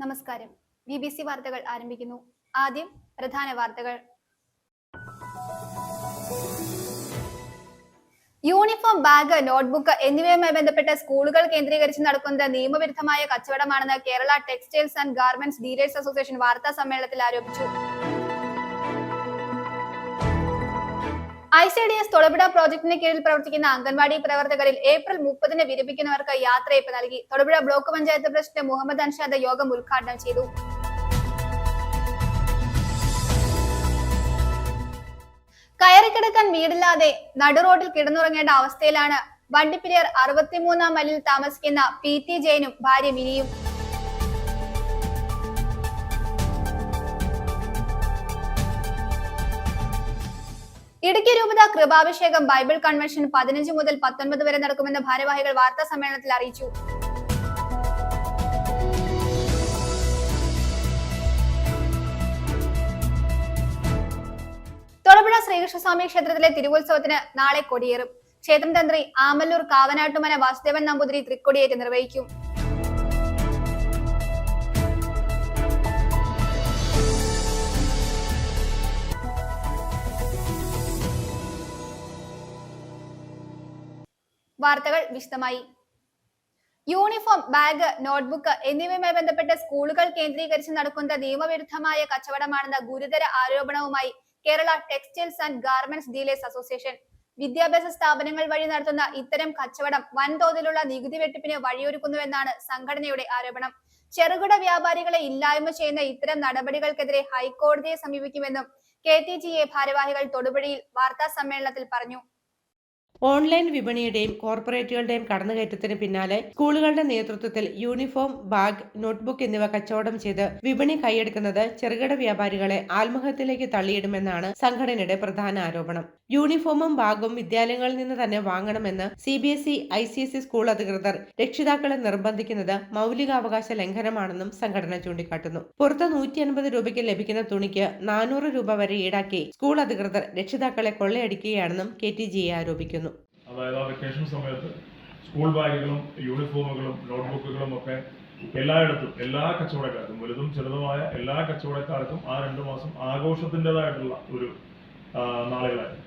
നമസ്കാരം. BBC വാർത്തകൾ ആരംഭിക്കുന്നു. ആദ്യം പ്രധാന വാർത്തകൾ. യൂണിഫോം, ബാഗ്, നോട്ട്ബുക്ക് എന്നിവയുമായി ബന്ധപ്പെട്ട സ്കൂളുകൾ കേന്ദ്രീകരിച്ച് നടക്കുന്നത് നിയമവിരുദ്ധമായ കച്ചവടമാണെന്ന് Kerala textiles and garments dealers association വാർത്താ സമ്മേളനത്തിൽ ആരോപിച്ചു. ICDS തൊടുപുഴ പ്രോജക്ടിന് കീഴിൽ പ്രവർത്തിക്കുന്ന അംഗൻവാടി പ്രവർത്തകരിൽ ഏപ്രിൽ 30-ന് വിരമിക്കുന്നവർക്ക് യാത്രയയപ്പ് നൽകി. തൊടുപുഴ ബ്ലോക്ക് പഞ്ചായത്ത് പ്രസിഡന്റ് മുഹമ്മദ് അൻഷാദ് യോഗം ഉദ്ഘാടനം ചെയ്തു. കയറിക്കിടക്കാൻ വീടില്ലാതെ നടുറോഡിൽ കിടന്നുറങ്ങേണ്ട അവസ്ഥയിലാണ് വണ്ടിപ്പെരിയാർ 63-ാം മൈലിൽ താമസിക്കുന്ന PT ജയനും ഭാര്യ മിനിയും. ഇടുക്കി രൂപത കൃപാഭിഷേകം ബൈബിൾ കൺവെൻഷൻ 15 മുതൽ 19 വരെ നടക്കുമെന്ന് ഭാരവാഹികൾ വാർത്താ സമ്മേളനത്തിൽ അറിയിച്ചു. തൊടുപുഴ ശ്രീകൃഷ്ണസ്വാമി ക്ഷേത്രത്തിലെ തിരുവുത്സവത്തിന് നാളെ കൊടിയേറും. ക്ഷേത്രം തന്ത്രി ആമല്ലൂർ കാവനാട്ടുമന വാസുദേവൻ നമ്പൂതിരി തൃക്കൊടിയേറ്റ് നിർവഹിക്കും. വാർത്തകൾ വിശദമായി. യൂണിഫോം, ബാഗ്, നോട്ട്ബുക്ക് എന്നിവയുമായി ബന്ധപ്പെട്ട സ്കൂളുകൾ കേന്ദ്രീകരിച്ച് നടക്കുന്ന നിയമവിരുദ്ധമായ കച്ചവടമാണെന്ന ഗുരുതര ആരോപണവുമായി Kerala textiles and garments dealers association. വിദ്യാഭ്യാസ സ്ഥാപനങ്ങൾ വഴി നടത്തുന്ന ഇത്തരം കച്ചവടം വൻതോതിലുള്ള നികുതി വെട്ടിപ്പിന് വഴിയൊരുക്കുന്നുവെന്നാണ് സംഘടനയുടെ ആരോപണം. ചെറുകിട വ്യാപാരികളെ ഇല്ലായ്മ ചെയ്യുന്ന ഇത്തരം നടപടികൾക്കെതിരെ ഹൈക്കോടതിയെ സമീപിക്കുമെന്നും KTGA ഭാരവാഹികൾ തൊടുപുഴയിൽ വാർത്താ സമ്മേളനത്തിൽ പറഞ്ഞു. ഓൺലൈൻ വിപണിയുടെയും കോർപ്പറേറ്റുകളുടെയും കടന്നുകയറ്റത്തിന് പിന്നാലെ സ്കൂളുകളുടെ നേതൃത്വത്തിൽ യൂണിഫോം, ബാഗ്, നോട്ട്ബുക്ക് എന്നിവ കച്ചവടം ചെയ്ത് വിപണി കൈയെടുക്കുന്നത് ചെറുകിട വ്യാപാരികളെ ആത്മഹത്യയിലേക്ക് തള്ളിയിടുമെന്നാണ് സംഘടനയുടെ പ്രധാന ആരോപണം. യൂണിഫോമും ബാഗും വിദ്യാലയങ്ങളിൽ നിന്ന് തന്നെ വാങ്ങണമെന്ന് CBSE, ICSE സ്കൂൾ അധികൃതർ രക്ഷിതാക്കളെ നിർബന്ധിക്കുന്നത് മൗലികാവകാശ ലംഘനമാണെന്നും സംഘടന ചൂണ്ടിക്കാട്ടുന്നു. പുറത്ത് 150 രൂപയ്ക്ക് ലഭിക്കുന്ന തുണിക്ക് 400 രൂപ വരെ ഈടാക്കി സ്കൂൾ അധികൃതർ രക്ഷിതാക്കളെ കൊള്ളയടിക്കുകയാണെന്നും KTGA ആരോപിക്കുന്നു. അതായത് ആ വെക്കേഷൻ സമയത്ത് സ്കൂൾ ബാഗുകളും യൂണിഫോമുകളും നോട്ട്ബുക്കുകളും ഒക്കെ എല്ലായിടത്തും എല്ലാ കച്ചവടക്കാർക്കും, വലുതും ചെറുതുമായ എല്ലാ കച്ചവടക്കാർക്കും ആ 2 മാസം ആഘോഷത്തിൻ്റെതായിട്ടുള്ള ഒരു നാളുകളായിരുന്നു.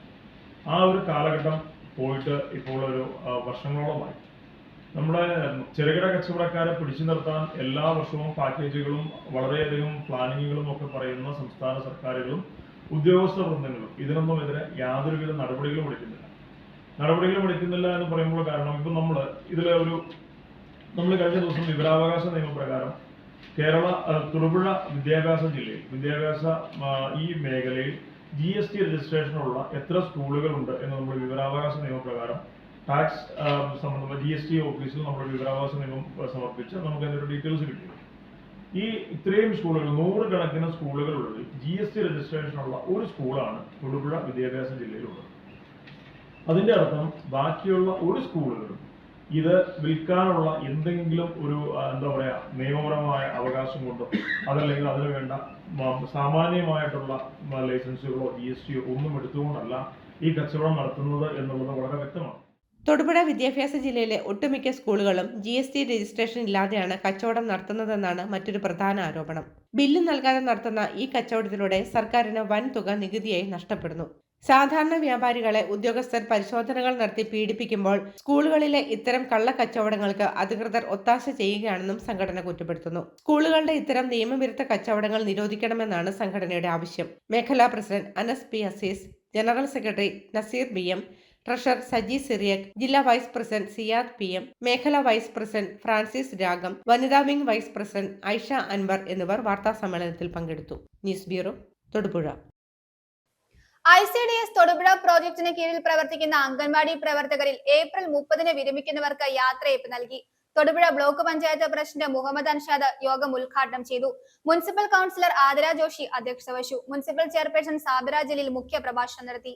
ആ ഒരു കാലഘട്ടം പോയിട്ട് ഇപ്പോൾ ഒരു വർഷങ്ങളോളമായി. നമ്മുടെ ചെറുകിട കച്ചവടക്കാരെ പിടിച്ചു നിർത്താൻ എല്ലാ വർഷവും പാക്കേജുകളും വളരെയധികം പ്ലാനിങ്ങുകളും ഒക്കെ പറയുന്ന സംസ്ഥാന സർക്കാരുകളും ഉദ്യോഗസ്ഥ വൃന്ദങ്ങളും ഇതിനൊന്നുമെതിരെ യാതൊരുവിധ നടപടികളും എടുക്കുന്നില്ല എന്ന് പറയുമ്പോൾ കാരണം ഇപ്പം നമ്മൾ കഴിഞ്ഞ ദിവസം വിവരാവകാശ നിയമപ്രകാരം തൊടുപുഴ വിദ്യാഭ്യാസ ഈ മേഖലയിൽ GST രജിസ്ട്രേഷനുള്ള എത്ര സ്കൂളുകളുണ്ട് എന്ന് നമ്മൾ വിവരാവകാശ നിയമപ്രകാരം ടാക്സ് സംബന്ധമായ GST ഓഫീസിൽ നമ്മൾ വിവരാവകാശ നിയമം സമർപ്പിച്ച് നമുക്ക് അതിൻ്റെ ഡീറ്റെയിൽസ് കിട്ടി. ഈ ഇത്രയും സ്കൂളുകൾ, 100 കണക്കിന് സ്കൂളുകളുള്ളത് GST രജിസ്ട്രേഷനുള്ള ഒരു സ്കൂളാണ് തൊടുപുഴ വിദ്യാഭ്യാസ ജില്ലയിലുള്ളത്. അതിന്റെ അർത്ഥം ബാക്കിയുള്ള ഒരു സ്കൂളുകളും ഇത് വിൽക്കാനുള്ള എന്തെങ്കിലും ഒരു നിയമപരമായ അവകാശം കൊണ്ടോ അതല്ലെങ്കിൽ അതിന് വേണ്ട സാമാന്യമായിട്ടുള്ള ലൈസൻസുകളോ GSTയോ ഒന്നും എടുത്തുകൊണ്ടല്ല ഈ കച്ചവടം നടത്തുന്നത് എന്നുള്ളത് വളരെ വ്യക്തമാണ്. തൊടുപുഴ വിദ്യാഭ്യാസ ജില്ലയിലെ ഒട്ടുമിക്ക സ്കൂളുകളും GST രജിസ്ട്രേഷൻ ഇല്ലാതെയാണ് കച്ചവടം നടത്തുന്നതെന്നാണ് മറ്റൊരു പ്രധാന ആരോപണം. ബില്ല് നൽകാതെ നടത്തുന്ന ഈ കച്ചവടത്തിലൂടെ സർക്കാരിന് വൻ തുക നികുതിയായി നഷ്ടപ്പെടുന്നു. സാധാരണ വ്യാപാരികളെ ഉദ്യോഗസ്ഥർ പരിശോധനകൾ നടത്തി പീഡിപ്പിക്കുമ്പോൾ സ്കൂളുകളിലെ ഇത്തരം കള്ളക്കച്ചവടങ്ങൾക്ക് അധികൃതർ ഒത്താശ ചെയ്യുകയാണെന്നും സംഘടന കുറ്റപ്പെടുത്തുന്നു. സ്കൂളുകളുടെ ഇത്തരം നിയമവിരുദ്ധ കച്ചവടങ്ങൾ നിരോധിക്കണമെന്നാണ് സംഘടനയുടെ ആവശ്യം. മേഖലാ president Anas P. Azeez, general secretary Naseer BM, treasurer Saji Cyriac, ജില്ലാ വൈസ് പ്രസിഡന്റ് സിയാദ് PM, മേഖലാ വൈസ് പ്രസിഡന്റ് ഫ്രാൻസിസ് രാഗം, വനിതാ wing vice president Aisha Anwar എന്നിവർ വാർത്താ സമ്മേളനത്തിൽ പങ്കെടുത്തു. News bureau, Thodupuzha. ICDS Thodupuzha പ്രോജക്ടിന് കീഴിൽ പ്രവർത്തിക്കുന്ന അംഗൻവാടി പ്രവർത്തകരിൽ ഏപ്രിൽ 30-ന് വിരമിക്കുന്നവർക്ക് യാത്രയയപ്പ് നൽകി. തൊടുപുഴ ബ്ലോക്ക് പഞ്ചായത്ത് പ്രസിഡന്റ് മുഹമ്മദ് അൻഷാദ് യോഗം ഉദ്ഘാടനം ചെയ്തു. മുനിസിപ്പൽ കൗൺസിലർ ആതിര ജോഷി അധ്യക്ഷത വഹിച്ചു. മുനിസിപ്പൽ ചെയർപേഴ്സൺ സാബിറ ജലീൽ മുഖ്യ പ്രഭാഷണം നടത്തി.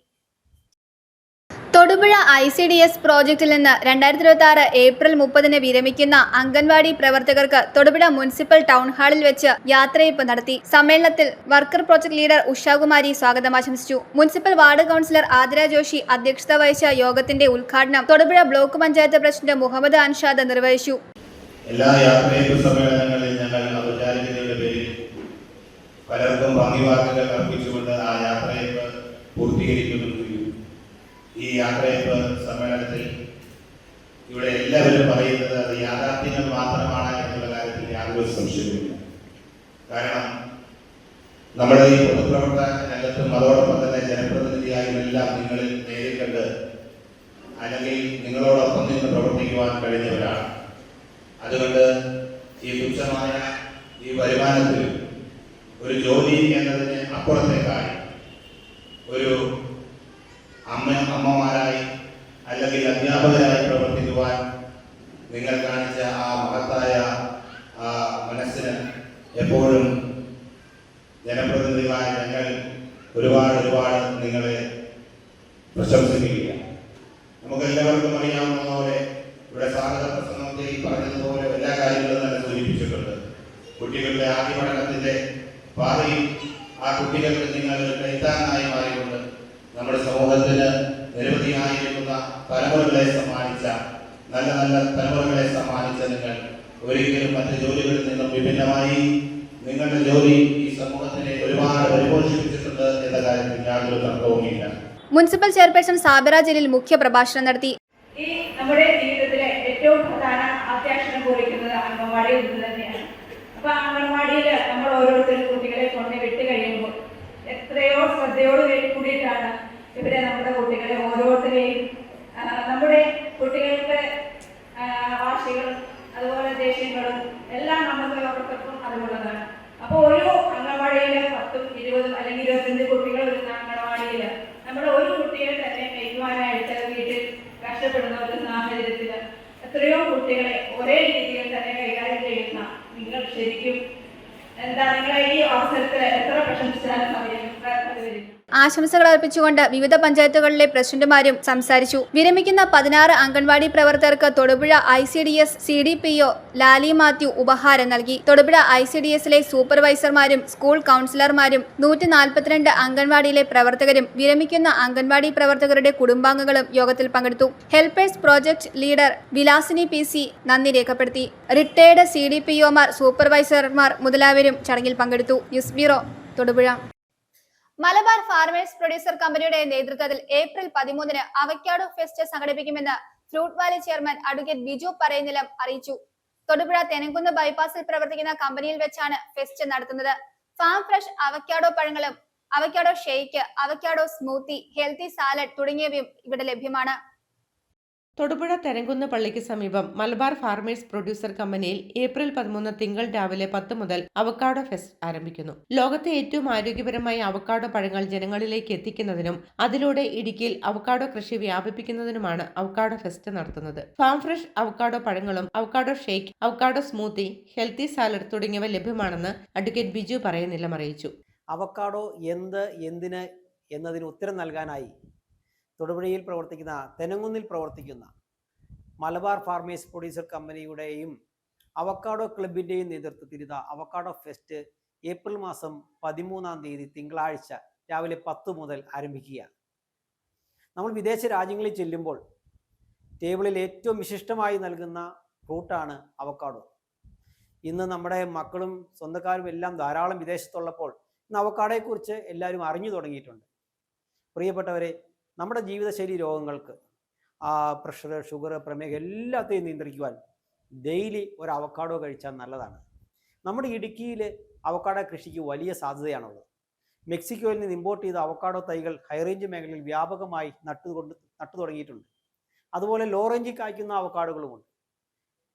തൊടുപുഴ ICDS പ്രോജക്റ്റിൽ നിന്ന് 2026 ഏപ്രിൽ 30-ന് വിരമിക്കുന്ന അംഗൻവാടി പ്രവർത്തകർക്ക് തൊടുപുഴ മുനിസിപ്പൽ ടൗൺ ഹാളിൽ വെച്ച് യാത്രയയപ്പ് നടത്തി. സമ്മേളനത്തിൽ വർക്കർ പ്രോജക്ട് ലീഡർ ഉഷാകുമാരി സ്വാഗതം ആശംസിച്ചു. Municipal ward councillor Athira Joshi അധ്യക്ഷത വഹിച്ച യോഗത്തിന്റെ ഉദ്ഘാടനം തൊടുപുഴ ബ്ലോക്ക് പഞ്ചായത്ത് പ്രസിഡന്റ് മുഹമ്മദ് അൻഷാദ് നിർവഹിച്ചു. എല്ലാ യാത്രയയപ്പ് സമ്മേളനങ്ങളിൽ ഞങ്ങൾ ഔപചാരികതയുടെ പേരിൽ പലർക്കും ഭംഗിവാക്കുകൾ അർപ്പിച്ചുകൊണ്ട് ആ യാത്രയപ്പ് പൂർത്തീകരിക്കുന്നുണ്ടെങ്കിലും ഈ യാത്രയപ്പ് സമ്മേളനത്തിൽ ഇവിടെ എല്ലാവരും പറയുന്നത് അത് യാഥാർത്ഥ്യങ്ങൾ മാത്രമാണ് എന്നുള്ള കാര്യത്തിൽ യാതൊരു സംശയവുമില്ല. കാരണം നമ്മുടെ ഈ പൊതുപ്രവർത്തന രംഗത്തും അതോടൊപ്പം തന്നെ ജനപ്രതിനിധിയായും എല്ലാം നിങ്ങളിൽ നേരിൽ കണ്ട് അല്ലെങ്കിൽ നിങ്ങളോടൊപ്പം നിന്ന് പ്രവർത്തിക്കുവാൻ കഴിഞ്ഞവരാണ്. അതുകൊണ്ട് ഈ തുച്ഛമായ ഈ വരുമാനത്തിൽ ഒരു ജോലി എന്നതിന് അപ്പുറത്തേക്കായി ഒരു അമ്മമാരായി അല്ലെങ്കിൽ അധ്യാപകരായി പ്രവർത്തിക്കുവാൻ നിങ്ങൾ കാണിച്ച ആ മഹത്തായ ആ മനസ്സിന് എപ്പോഴും ജനപ്രതിനിധികളായ ഞങ്ങൾ ഒരുപാട് നിങ്ങളെ പ്രശംസിക്കുകയാണ്. നമുക്കെല്ലാവർക്കും അറിയാവുന്ന പോലെ ഇവിടെ സ്വാഗത പ്രസംഗത്തിൽ പറഞ്ഞതുപോലെ എല്ലാ കാര്യങ്ങളും തന്നെ സൂചിപ്പിച്ചിട്ടുണ്ട്. കുട്ടികളുടെ ആദ്യ പഠനത്തിൻ്റെ പാതയിൽ ആ കുട്ടികൾക്ക് നിങ്ങൾ കൈത്താങ്ങായി മാറിക്കൊണ്ട് നമ്മുടെ സമൂഹത്തിന് നിരവധിയായിരിക്കുന്ന തലമുറകളെ സമ്മാനിച്ച നല്ല തലമുറകളെ സമ്മാനിച്ച നിങ്ങൾ ഒരിക്കലും മറ്റ് ജോലികളിൽ നിന്നും വിഭിന്നമായി നിങ്ങളുടെ ജോലി ഈ സമൂഹത്തിനെ ഒരുപാട് പരിപോഷിപ്പിച്ചിട്ടുണ്ട് എന്ന കാര്യത്തിൽ യാതൊരു തർക്കവുമില്ല. മുനിസിപ്പൽ ചെയർപേഴ്സൺ സാബിറ ജലീൽ മുഖ്യ പ്രഭാഷണം നടത്തി. ഈ നമ്മുടെ ജീവിതത്തിലെ ഏറ്റവും പ്രധാന അത്യാവശ്യം കുറിക്കുന്നത് അംഗൻവാടിയിൽ നിന്ന് തന്നെയാണ്. അപ്പൊ അംഗൻവാടിയിൽ നമ്മൾ ഓരോരുത്തരും കുട്ടികളെ കൊണ്ട് വിട്ട് കഴിയുമ്പോൾ എത്രയോ ശ്രദ്ധയോട് കൂടിയിട്ടാണ് ഇവിടെ നമ്മുടെ കുട്ടികളെ ഓരോരുത്തരെയും നമ്മുടെ കുട്ടികൾക്ക് വാശികളും അതുപോലെ ദേഷ്യങ്ങളും എല്ലാം നമുക്ക് ഓരോരുത്തർക്കും അറിവുള്ളതാണ്. അപ്പോൾ ഒരു അംഗൻവാടിയിൽ 10, 20 അല്ലെങ്കിൽ 25 കുട്ടികൾ വരുന്ന അംഗൻവാടിയിൽ നമ്മൾ ഒരു കുട്ടിയെ തന്നെ കഴിക്കുവാനായിട്ട് വീട്ടിൽ കഷ്ടപ്പെടുന്ന ഒരു സാഹചര്യത്തിൽ എത്രയോ കുട്ടികളെ ഒരേ രീതിയിൽ തന്നെ കൈകാര്യം ചെയ്യുന്ന നിങ്ങൾ ശരിക്കും നിങ്ങളെ ഈ അവസരത്തിൽ എത്ര പ്രശംസിച്ചാലും വരില്ല. ആശംസകൾ അർപ്പിച്ചുകൊണ്ട് വിവിധ പഞ്ചായത്തുകളിലെ പ്രസിഡന്റുമാരും സംസാരിച്ചു. വിരമിക്കുന്ന 16 അംഗൻവാടി പ്രവർത്തകർക്ക് തൊടുപുഴ ICDS CDPO ലാലി മാത്യു ഉപഹാരം നൽകി. തൊടുപുഴ ICDSലെ സൂപ്പർവൈസർമാരും സ്കൂൾ കൗൺസിലർമാരും 142 അംഗൻവാടിയിലെ പ്രവർത്തകരും വിരമിക്കുന്ന അംഗൻവാടി പ്രവർത്തകരുടെ കുടുംബാംഗങ്ങളും യോഗത്തിൽ പങ്കെടുത്തു. Helpers project leader Vilasini PC നന്ദി രേഖപ്പെടുത്തി. റിട്ടയർഡ് CDPOമാർ, സൂപ്പർവൈസർമാർ മുതലായവരും ചടങ്ങിൽ പങ്കെടുത്തു. News bureau, Thodupuzha. Malabar farmers producer കമ്പനിയുടെ നേതൃത്വത്തിൽ ഏപ്രിൽ 13-ന് അവക്കാഡോ ഫെസ്റ്റ് സംഘടിപ്പിക്കുമെന്ന് fruit Valley chairman advocate Biju Parayanilam അറിയിച്ചു. തൊടുപുഴ തെനങ്കുന്ന് ബൈപ്പാസിൽ പ്രവർത്തിക്കുന്ന കമ്പനിയിൽ വെച്ചാണ് ഫെസ്റ്റ് നടത്തുന്നത്. ഫാം ഫ്രഷ് അവക്കാഡോ പഴങ്ങളും avocado shake, avocado smoothie, healthy salad തുടങ്ങിയവയും ഇവിടെ ലഭ്യമാണ്. തൊടുപുഴ തെരങ്കുന്ന് പള്ളിക്ക് സമീപം മലബാർ ഫാർമേഴ്സ് പ്രൊഡ്യൂസർ കമ്പനിയിൽ ഏപ്രിൽ 13 തിങ്കൾ രാവിലെ 10 മുതൽ അവക്കാഡോ ഫെസ്റ്റ് ആരംഭിക്കുന്നു. ലോകത്തെ ഏറ്റവും ആരോഗ്യപരമായ അവക്കാഡോ പഴങ്ങൾ ജനങ്ങളിലേക്ക് എത്തിക്കുന്നതിനും അതിലൂടെ ഇടുക്കിയിൽ അവക്കാഡോ കൃഷി വ്യാപിപ്പിക്കുന്നതിനുമാണ് അവക്കാഡോ ഫെസ്റ്റ് നടത്തുന്നത്. ഫാം ഫ്രഷ് അവക്കാഡോ പഴങ്ങളും avocado shake, avocado smoothie, healthy salad തുടങ്ങിയവ ലഭ്യമാണെന്ന് അഡ്വക്കേറ്റ് ബിജു പറയനിലം അറിയിച്ചു. അവക്കാഡോ എന്തിന് എന്നതിന് ഉത്തരം നൽകാനായി തൊടുപുഴയിൽ പ്രവർത്തിക്കുന്ന തെനങ്കുന്നിൽ പ്രവർത്തിക്കുന്ന മലബാർ ഫാർമേഴ്സ് പ്രൊഡ്യൂസർ കമ്പനിയുടെയും അവക്കാഡോ ക്ലബിൻ്റെയും നേതൃത്വത്തിൽ ഇതാ അവക്കാഡോ ഫെസ്റ്റ് ഏപ്രിൽ മാസം 13-ാം തീയതി തിങ്കളാഴ്ച രാവിലെ 10 മുതൽ ആരംഭിക്കുകയാണ്. നമ്മൾ വിദേശ രാജ്യങ്ങളിൽ ചെല്ലുമ്പോൾ ടേബിളിൽ ഏറ്റവും വിശിഷ്ടമായി നൽകുന്ന ഫ്രൂട്ടാണ് അവക്കാഡോ. ഇന്ന് നമ്മുടെ മക്കളും സ്വന്തക്കാരും എല്ലാം ധാരാളം വിദേശത്തുള്ളപ്പോൾ ഇന്ന് അവക്കാഡോയെക്കുറിച്ച് എല്ലാവരും അറിഞ്ഞു തുടങ്ങിയിട്ടുണ്ട്. പ്രിയപ്പെട്ടവരെ, നമ്മുടെ ജീവിതശൈലി രോഗങ്ങൾക്ക് പ്രഷർ, ഷുഗർ, പ്രമേഹം എല്ലാത്തെയും നിയന്ത്രിക്കുവാൻ ഡെയിലി ഒരു അവക്കാഡോ കഴിച്ചാൽ നല്ലതാണ്. നമ്മുടെ ഇടുക്കിയിൽ അവക്കാഡോ കൃഷിക്ക് വലിയ സാധ്യതയാണുള്ളത്. മെക്സിക്കോയിൽ നിന്ന് ഇമ്പോർട്ട് ചെയ്ത അവക്കാഡോ തൈകൾ ഹൈറേഞ്ച് മേഖലയിൽ വ്യാപകമായി നട്ടു തുടങ്ങിയിട്ടുണ്ട്. അതുപോലെ ലോ റേഞ്ചിൽ കായ്ക്കുന്ന അവക്കാഡോകളുമുണ്ട്.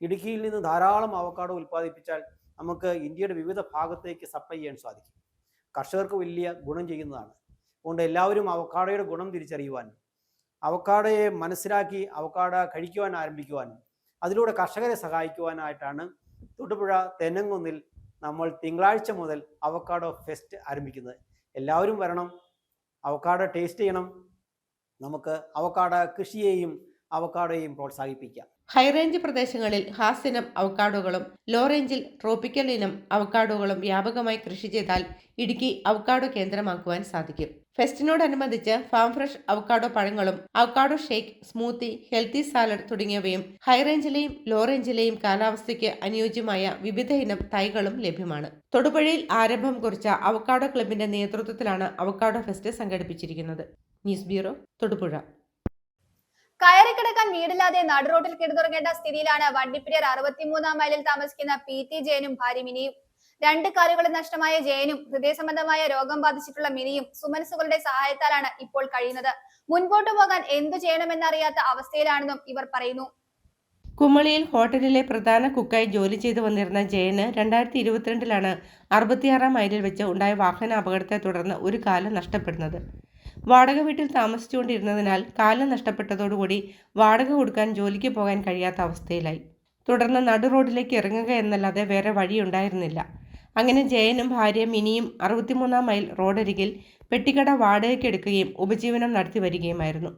ഇടുക്കിയിൽ നിന്ന് ധാരാളം അവക്കാഡോ ഉൽപ്പാദിപ്പിച്ചാൽ നമുക്ക് ഇന്ത്യയുടെ വിവിധ ഭാഗത്തേക്ക് സപ്ലൈ ചെയ്യാൻ സാധിക്കും. കർഷകർക്ക് വലിയ ഗുണം ചെയ്യുന്നതാണ്. അതുകൊണ്ട് എല്ലാവരും അവക്കാഡോയുടെ ഗുണം തിരിച്ചറിയുവാനും അവക്കാഡോയെ മനസ്സിലാക്കി അവക്കാഡോ കഴിക്കുവാൻ ആരംഭിക്കുവാനും അതിലൂടെ കർഷകരെ സഹായിക്കുവാനായിട്ടാണ് തൊടുപുഴ തെനങ്കുന്നിൽ നമ്മൾ തിങ്കളാഴ്ച മുതൽ അവക്കാഡോ ഫെസ്റ്റ് ആരംഭിക്കുന്നത്. എല്ലാവരും വരണം, അവക്കാഡോ ടേസ്റ്റ് ചെയ്യണം. നമുക്ക് അവക്കാഡോ കൃഷിയെയും അവക്കാഡോയെയും പ്രോത്സാഹിപ്പിക്കാം. ഹൈറേഞ്ച് പ്രദേശങ്ങളിൽ ഹാസിനം അവക്കാഡോകളും ലോ റേഞ്ചിൽ ട്രോപ്പിക്കൽ ഇനം അവക്കാഡോകളും വ്യാപകമായി കൃഷി ചെയ്താൽ ഇടുക്കി അവക്കാഡോ കേന്ദ്രമാക്കുവാൻ സാധിക്കും. ഫെസ്റ്റിനോടനുബന്ധിച്ച് ഫാം ഫ്രഷ് അവക്കാഡോ പഴങ്ങളും avocado shake, smoothie, healthy salad തുടങ്ങിയവയും ഹൈറേഞ്ചിലെയും ലോ റേഞ്ചിലെയും കാലാവസ്ഥയ്ക്ക് അനുയോജ്യമായ വിവിധ ഇനം തൈകളും ലഭ്യമാണ്. തൊടുപുഴയിൽ ആരംഭം കുറിച്ച അവക്കാഡോ ക്ലബിന്റെ നേതൃത്വത്തിലാണ് അവക്കാഡോ ഫെസ്റ്റ് സംഘടിപ്പിച്ചിരിക്കുന്നത്. News bureau, Thodupuzha. കയറി കിടക്കാൻ വീടില്ലാതെ നടുറോട്ടിൽ കിടന്നുറങ്ങേണ്ട സ്ഥിതിയിലാണ് വണ്ടിപ്പെരിയാർ 63-ാം മൈലിൽ താമസിക്കുന്ന PT ജയനും ഭാര്യ മിനിയും. 2 കാലുകളും നഷ്ടമായ ജയനും ഹൃദയ സംബന്ധമായ രോഗം ബാധിച്ചിട്ടുള്ള മിനിയും സുമനസുകളുടെ സഹായത്താലാണ് ഇപ്പോൾ കഴിയുന്നത്. മുൻപോട്ടു പോകാൻ എന്തു ചെയ്യണമെന്നറിയാത്ത അവസ്ഥയിലാണെന്നും ഇവർ പറയുന്നു. കുമളിയിൽ ഹോട്ടലിലെ പ്രധാന കുക്കായി ജോലി ചെയ്തു വന്നിരുന്ന ജയന് 2022-ലാണ് 66-ാം മൈലിൽ വെച്ച് ഉണ്ടായ വാഹന അപകടത്തെ തുടർന്ന് ഒരു കാല് നഷ്ടപ്പെടുന്നത്. വാടക വീട്ടിൽ താമസിച്ചുകൊണ്ടിരുന്നതിനാൽ കാല് നഷ്ടപ്പെട്ടതോടുകൂടി വാടക കൊടുക്കാൻ ജോലിക്ക് പോകാൻ കഴിയാത്ത അവസ്ഥയിലായി. തുടർന്ന് നടു റോഡിലേക്ക് ഇറങ്ങുക എന്നല്ലാതെ വേറെ വഴിയുണ്ടായിരുന്നില്ല. അങ്ങനെ ജയനും ഭാര്യ മിനിയും 63-ാം മൈൽ റോഡരികിൽ പെട്ടിക്കട വാടകയ്ക്കെടുക്കുകയും ഉപജീവനം നടത്തി വരികയുമായിരുന്നു.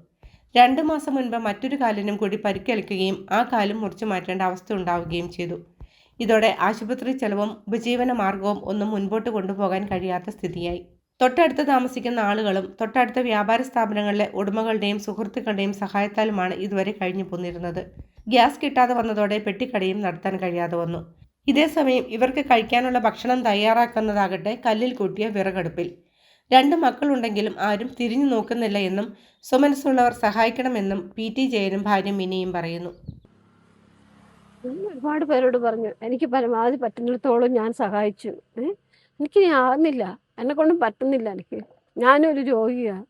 2 മാസം മുൻപ് മറ്റൊരു കാലിനും കൂടി പരിക്കേൽക്കുകയും ആ കാലും മുറിച്ചു മാറ്റേണ്ട അവസ്ഥ ഉണ്ടാവുകയും ചെയ്തു. ഇതോടെ ആശുപത്രി ചെലവും ഉപജീവന മാർഗവും ഒന്നും മുൻപോട്ട് കൊണ്ടുപോകാൻ കഴിയാത്ത സ്ഥിതിയായി. തൊട്ടടുത്ത് താമസിക്കുന്ന ആളുകളും തൊട്ടടുത്ത വ്യാപാര സ്ഥാപനങ്ങളിലെ ഉടമകളുടെയും സുഹൃത്തുക്കളുടെയും സഹായത്താലുമാണ് ഇതുവരെ കഴിഞ്ഞു പോന്നിരുന്നത്. ഗ്യാസ് കിട്ടാതെ വന്നതോടെ പെട്ടിക്കടയും നടത്താൻ കഴിയാതെ വന്നു. ഇതേസമയം ഇവർക്ക് കഴിക്കാനുള്ള ഭക്ഷണം തയ്യാറാക്കുന്നതാകട്ടെ കല്ലിൽ കൂട്ടിയ വിറകടുപ്പിൽ. 2 മക്കളുണ്ടെങ്കിലും ആരും തിരിഞ്ഞു നോക്കുന്നില്ല എന്നും സുമനസ്സുള്ളവർ സഹായിക്കണമെന്നും PT ജയനും ഭാര്യ മിനിയും പറയുന്നു. ഒരുപാട് പേരോട് പറഞ്ഞു, എനിക്ക് പരമാവധി പറ്റുന്നിടത്തോളം ഞാൻ സഹായിച്ചു. എനിക്ക് ആകുന്നില്ല, എന്നെ കൊണ്ടും പറ്റുന്നില്ല. ഞാനൊരു രോഗിയാണ്.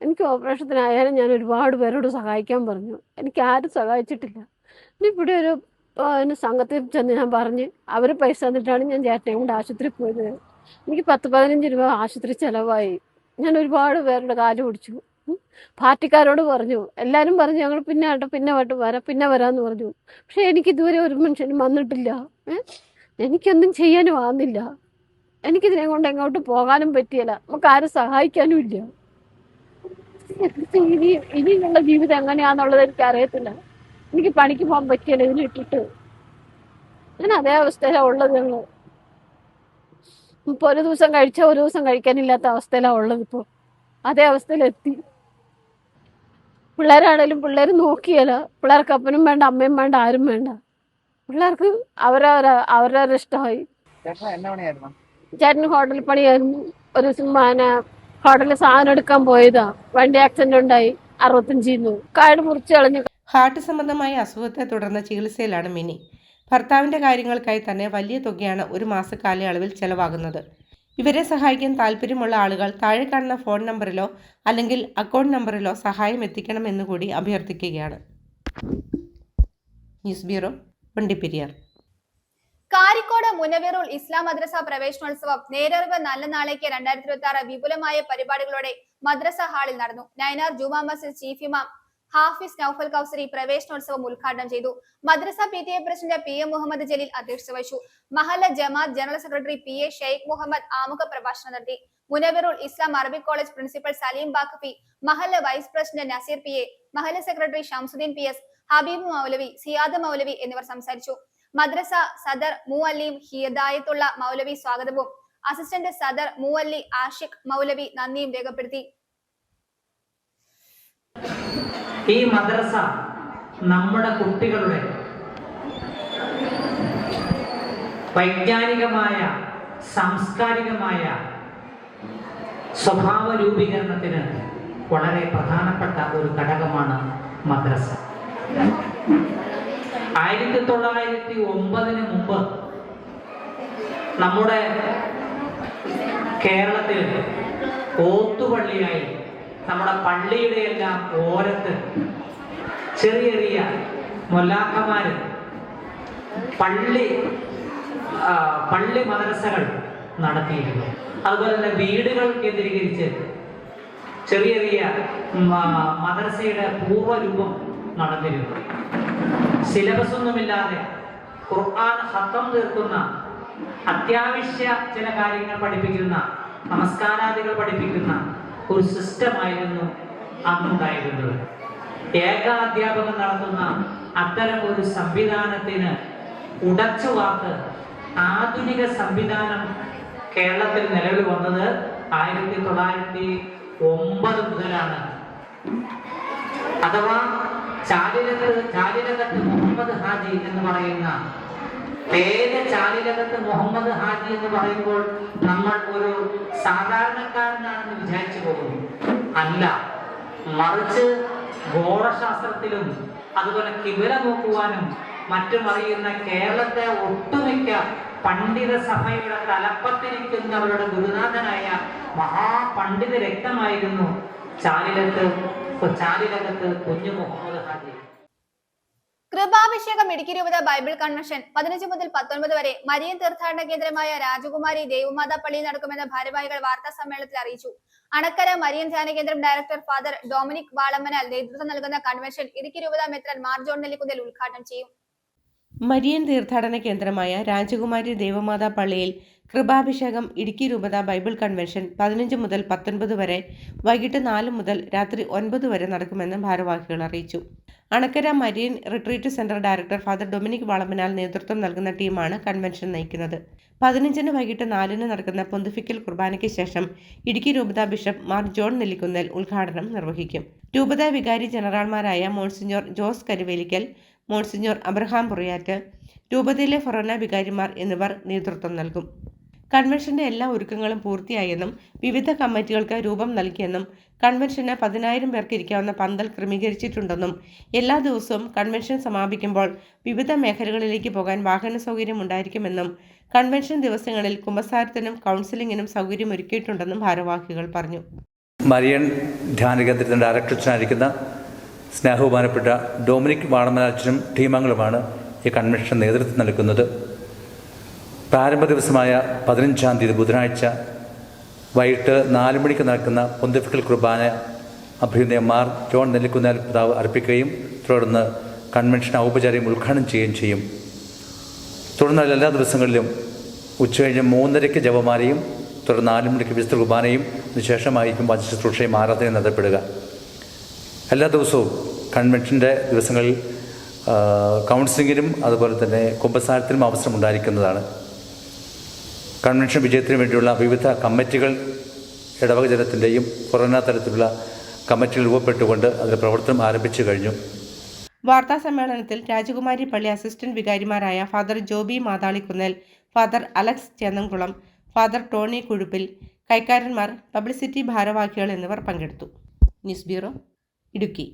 എനിക്ക് ഓപ്പറേഷത്തിനായാലും ഞാൻ ഒരുപാട് പേരോട് സഹായിക്കാൻ പറഞ്ഞു. എനിക്ക് ആരും സഹായിച്ചിട്ടില്ല. ഇവിടെ ഒരു സംഘത്തിൽ ചെന്ന് ഞാൻ പറഞ്ഞ് അവർ പൈസ തന്നിട്ടാണ് ഞാൻ ചേട്ടനെ കൊണ്ട് ആശുപത്രിയിൽ പോയത്. എനിക്ക് 10-15 രൂപ ആശുപത്രി ചിലവായി. ഞാൻ ഒരുപാട് പേരുടെ കാല് പിടിച്ചു. പാർട്ടിക്കാരോട് പറഞ്ഞു, എല്ലാവരും പറഞ്ഞു ഞങ്ങൾ പിന്നെ വരാമെന്ന് പറഞ്ഞു. പക്ഷെ എനിക്ക് ഇതുവരെ ഒരു മനുഷ്യനും വന്നിട്ടില്ല. എനിക്കൊന്നും ചെയ്യാനും ആകുന്നില്ല. എനിക്കിതിനെ കൊണ്ട് എങ്ങോട്ട് പോകാനും പറ്റിയില്ല. നമുക്ക് ആരും സഹായിക്കാനും ഇല്ല. ഇനിയുള്ള ജീവിതം എങ്ങനെയാണെന്നുള്ളത് എനിക്ക് അറിയത്തില്ല. എനിക്ക് പണിക്ക് പോകാൻ പറ്റിയില്ല. ഇതിലിട്ടിട്ട് ഞാൻ അതേ അവസ്ഥയിലാണ് ഉള്ളത്. ഞങ്ങൾ ഇപ്പോൾ ഒരു ദിവസം കഴിച്ചാൽ ഒരു ദിവസം കഴിക്കാനില്ലാത്ത അവസ്ഥയിലാണ് ഉള്ളത്. ഇപ്പോൾ അതേ അവസ്ഥയിലെത്തി. പിള്ളേരാണേലും പിള്ളേർ നോക്കിയല്ല. പിള്ളേർക്ക് അപ്പനും വേണ്ട, അമ്മയും വേണ്ട, ആരും വേണ്ട. പിള്ളേർക്ക് അവരവരുടെ ഇഷ്ടമായി. ചേട്ടന് ഹോട്ടൽ പണിയായിരുന്നു. ഒരു ഹോട്ടലിൽ സാധനം എടുക്കാൻ പോയതാ. വണ്ടി ആക്സിഡന്റ് ഉണ്ടായി. 65 കാട് മുറിച്ച് കളഞ്ഞു. ഹാർട്ട് സംബന്ധമായ അസുഖത്തെ തുടർന്ന് ചികിത്സയിലാണ് മിനി. ഭർത്താവിന്റെ കാര്യങ്ങൾക്കായി തന്നെ വലിയ തുകയാണ് ഒരു മാസ കാലയളവിൽ ചെലവാകുന്നത്. ഇവരെ സഹായിക്കാൻ താല്പര്യമുള്ള ആളുകൾ താഴെ കാണുന്ന ഫോൺ നമ്പറിലോ അല്ലെങ്കിൽ അക്കൗണ്ട് നമ്പറിലോ സഹായം എത്തിക്കണമെന്ന് കൂടി അഭ്യർത്ഥിക്കുകയാണ്. News bureau, Vandiperiyar. കാരിക്കോട് മുനവീറുൽ ഇസ്ലാം മദ്രസ പ്രവേശനോത്സവം നേരറിവ് നല്ല നാളേക്ക് 2026 വിപുലമായ പരിപാടികളോടെ മദ്രസ ഹാളിൽ നടന്നു. നൈനാർ ജുമാ മസ്ജിദ് ചീഫ് ഇമാം ഹാഫിസ് നൌഫൽ കൗസരി പ്രവേശനോത്സവം ഉദ്ഘാടനം ചെയ്തു. മദ്രസ PTA president PM Muhammad Jaleel അധ്യക്ഷത വഹിച്ചു. മഹല്ല ജമാഅത്ത് general secretary PA Sheikh Muhammad ആമുഖ പ്രഭാഷണം നടത്തി. Munaveerul Islam Arabic college principal Saleem Baqavi, മഹല്ല വൈസ് പ്രസിഡന്റ് നസീർ PA, മഹല്ല സെക്രട്ടറി ഷംസുദ്ദീൻ PS, ഹബീബ് മൗലവി, സിയാദ് മൗലവി എന്നിവർ സംസാരിച്ചു. മദ്രസ സദർ മുഅല്ലിം ഹിദായത്തുള്ള മൗലവി സ്വാഗതവും അസിസ്റ്റന്റ് സദർ മുഅല്ലി ആഷിഖ് മൗലവി നന്ദിയും രേഖപ്പെടുത്തി. ഈ മദ്രസ നമ്മുടെ കുട്ടികളുടെ വൈജ്ഞാനികമായ സാംസ്കാരികമായ സ്വഭാവ രൂപീകരണത്തിന് വളരെ പ്രധാനപ്പെട്ട ഒരു ഘടകമാണ് മദ്രസ. 1909 മുമ്പ് നമ്മുടെ കേരളത്തിൽ ഓത്തുപള്ളിയായി നമ്മുടെ പള്ളിയുടെ എല്ലാം ഓരത്ത് ചെറിയ ചെറിയ മൊല്ലാക്കന്മാര് പള്ളി മദ്രസകൾ നടത്തിയിരുന്നു. അതുപോലെ തന്നെ വീടുകൾ കേന്ദ്രീകരിച്ച് ചെറിയ ചെറിയ മദ്രസയുടെ പൂർവ്വരൂപം നടന്നിരുന്നു. സിലബസ് ഒന്നുമില്ലാതെ ഖുർആൻ ഖത്തം തീർക്കുന്ന, അത്യാവശ്യ ചില കാര്യങ്ങൾ പഠിപ്പിക്കുന്ന, നമസ്കാരാദികൾ പഠിപ്പിക്കുന്ന ഒരു സിസ്റ്റമായിരുന്നു അന്നുണ്ടായിരുന്നത്. ഏകാധ്യാപകം നടത്തുന്ന അത്തരം ഒരു സംവിധാനത്തിന് ഉടച്ചുവാർത്ത് ആധുനിക സംവിധാനം കേരളത്തിൽ നിലവിൽ വന്നത് 1909 മുതലാണ്. അഥവാ ചാലിലകത്ത് മുഹമ്മദ് ഹാജി എന്ന് പറയുന്ന പേര് ചാലിലകത്ത് മുഹമ്മദ് ഹാജി എന്ന് പറയുമ്പോൾ നമ്മൾ ഒരു സാധാരണക്കാരനാണെന്ന് വിചാരിച്ചു പോകുന്നു. അല്ല, മറിച്ച് ഗോളശാസ്ത്രത്തിലും അതുപോലെ കിബില നോക്കുവാനും മറ്റും അറിയുന്ന കേരളത്തെ ഒട്ടുമിക്ക പണ്ഡിത സഭയുടെ തലപ്പത്തിരിക്കുന്നവരുടെ ഗുരുനാഥനായ മഹാപണ്ഡിത രക്തമായിരുന്നു ചാലിലകത്ത് കുഞ്ഞു മുഹമ്മദ് ഹാജി. കൃപാഭിഷേകം ഇടുക്കി രൂപത ബൈബിൾ കൺവെൻഷൻ 15 മുതൽ 19 വരെ മരിയൻ തീർത്ഥാടന കേന്ദ്രമായ രാജകുമാരി ദേവമാതാ പള്ളിയിൽ നടക്കുമെന്ന് ഭാരവാഹികൾ വാർത്താ സമ്മേളനത്തിൽ അറിയിച്ചു. അണക്കര മരിയൻ ധ്യാന കേന്ദ്രം ഡയറക്ടർ ഫാദർ ഡൊമിനിക് വാളമ്മനാൽ നേതൃത്വം നൽകുന്ന കൺവെൻഷൻ ഇടുക്കി രൂപത മെത്രാൻ മാർ ജോൺ നെല്ലിക്കുന്നിൽ ഉദ്ഘാടനം ചെയ്യും. മരിയൻ തീർത്ഥാടന കേന്ദ്രമായ രാജകുമാരി ദേവമാതാ പള്ളിയിൽ കൃപാഭിഷേകം ഇടുക്കി രൂപത ബൈബിൾ കൺവെൻഷൻ 15 മുതൽ 19 വരെ വൈകിട്ട് 4 മുതൽ രാത്രി 9 വരെ നടക്കുമെന്ന് ഭാരവാഹികൾ അറിയിച്ചു. Anakkara Marian retreat centre director father Dominic Valampanal നേതൃത്വം നൽകുന്ന ടീമാണ് കൺവെൻഷൻ നയിക്കുന്നത്. 15-ന് വൈകിട്ട് 4-ന് നടക്കുന്ന പൊന്തിഫിക്കൽ കുർബാനയ്ക്ക് ശേഷം ഇടുക്കി രൂപത ബിഷപ്പ് മാർ ജോൺ നെല്ലിക്കുന്നേൽ ഉദ്ഘാടനം നിർവഹിക്കും. രൂപത വികാരി ജനറൽമാരായ മോൺസിഞ്ഞോർ ജോസ് കരുവേലിക്കൽ, മോൺസിഞ്ഞോർ അബ്രഹാം പുറിയാറ്റ്, രൂപതയിലെ ഫൊറോന വികാരിമാർ എന്നിവർ നേതൃത്വം നൽകും. കൺവെൻഷന്റെ എല്ലാ ഒരുക്കങ്ങളും പൂർത്തിയായെന്നും വിവിധ കമ്മിറ്റികൾക്ക് രൂപം നൽകിയെന്നും കൺവെൻഷന് 10,000 പേർക്ക് ഇരിക്കാവുന്ന പന്തൽ ക്രമീകരിച്ചിട്ടുണ്ടെന്നും എല്ലാ ദിവസവും കൺവെൻഷൻ സമാപിക്കുമ്പോൾ വിവിധ മേഖലകളിലേക്ക് പോകാൻ വാഹന സൗകര്യം ഉണ്ടായിരിക്കുമെന്നും കൺവെൻഷൻ ദിവസങ്ങളിൽ കുമ്പസാരത്തിനും കൗൺസിലിങ്ങിനും സൗകര്യമൊരുക്കിയിട്ടുണ്ടെന്നും ഭാരവാഹികൾ പറഞ്ഞു. മരിയൻ ധ്യാന കേന്ദ്രത്തിൻ്റെ ഡയറക്ടറായിരിക്കുന്ന സ്നേഹബഹുമാനപ്പെട്ട ഡൊമിനിക് വാളമനാച്ചനും ടീമംഗങ്ങളുമാണ് ഈ കൺവെൻഷൻ നേതൃത്വം നൽകുന്നത്. പ്രാരംഭ ദിവസമായ 15-ാം തീയതി ബുധനാഴ്ച വൈകിട്ട് 4 മണിക്ക് നടക്കുന്ന പൊന്തിഫിക്കൽ കുർബാന അഭിനന്ദ മാർ ജോൺ നെല്ലിക്കുന്നേൽ പിതാവ് അർപ്പിക്കുകയും തുടർന്ന് കൺവെൻഷൻ ഔപചാരികം ഉദ്ഘാടനം ചെയ്യുകയും ചെയ്യും. തുടർന്ന് എല്ലാ ദിവസങ്ങളിലും ഉച്ചകഴിഞ്ഞ് 3:30-ക്ക് ജപമാലയും തുടർന്ന് 4 മണിക്ക് വിശുദ്ധ കുർബാനയും അതിനുശേഷമായിരിക്കും വചനശുശ്രൂഷയും ആരാധനയും നടത്തപ്പെടുക. എല്ലാ ദിവസവും കൺവെൻഷൻ്റെ ദിവസങ്ങളിൽ കൗൺസിലിങ്ങിനും അതുപോലെ തന്നെ കുമ്പസാരത്തിനും അവസരം ഉണ്ടായിരിക്കുന്നതാണ്. കൺവെൻഷൻ വിജയത്തിന് വേണ്ടിയുള്ള വിവിധ കമ്മിറ്റികൾ ഇടവക ജനത്തിൻ്റെയും കൊറോണ തലത്തിലുള്ള കമ്മിറ്റികൾ രൂപപ്പെട്ടുകൊണ്ട് അതിൻ്റെ പ്രവർത്തനം ആരംഭിച്ചു കഴിഞ്ഞു. വാർത്താ സമ്മേളനത്തിൽ രാജകുമാരി പള്ളി അസിസ്റ്റന്റ് വികാരിമാരായ father Joby Mathalikkunnel, father Alex Chennamkulam, father Tony Kuzhuppil, കൈക്കാരന്മാർ, പബ്ലിസിറ്റി ഭാരവാഹികൾ എന്നിവർ പങ്കെടുത്തു. News bureau, Idukki.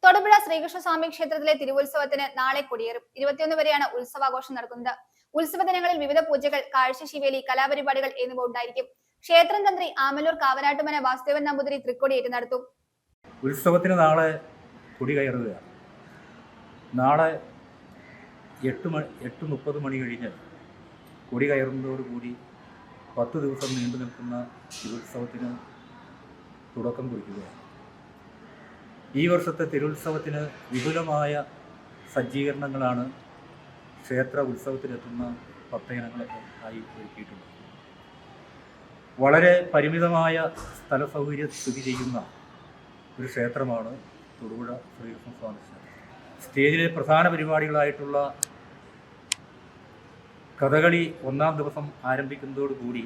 തൊടുപുഴ ശ്രീകൃഷ്ണസ്വാമി ക്ഷേത്രത്തിലെ തിരുവുത്സവത്തിന് നാളെ കൊടിയേറും. 21 വരെയാണ് ഉത്സവാഘോഷം നടക്കുന്നത്. ഉത്സവ ദിനങ്ങളിൽ വിവിധ പൂജകൾ, കാഴ്ചശീവേലി, കലാപരിപാടികൾ എന്നിവ ഉണ്ടായിരിക്കും. ക്ഷേത്രം തന്ത്രി ആമലൂർ കാവനാട്ടുമന വാസുദേവൻ നമ്പൂതിരി തൃക്കൊടിയേറ്റ് നടത്തും. ഉത്സവത്തിന് നാളെ കൊടി കയറുകയാണ്. നാളെ 8:30 മണി കഴിഞ്ഞ് കൊടി കയറുന്നതോടുകൂടി 10 ദിവസം നീണ്ടു നിൽക്കുന്ന തിരുവുത്സവത്തിന് തുടക്കം കുറിക്കുകയാണ്. ഈ വർഷത്തെ തിരുവുത്സവത്തിന് വിപുലമായ സജ്ജീകരണങ്ങളാണ് ക്ഷേത്ര ഉത്സവത്തിനെത്തുന്ന ഭക്തജനങ്ങളൊക്കെ ആയി ഒരുക്കിയിട്ടുണ്ട്. വളരെ പരിമിതമായ സ്ഥല സൗകര്യം സ്ഥിതി ചെയ്യുന്ന ഒരു ക്ഷേത്രമാണ് തൊടുപുഴ ശ്രീകൃഷ്ണസ്വാമി ക്ഷേത്രം. സ്റ്റേജിലെ പ്രധാന പരിപാടികളായിട്ടുള്ള കഥകളി 1-ാം ദിവസം ആരംഭിക്കുന്നതോടുകൂടി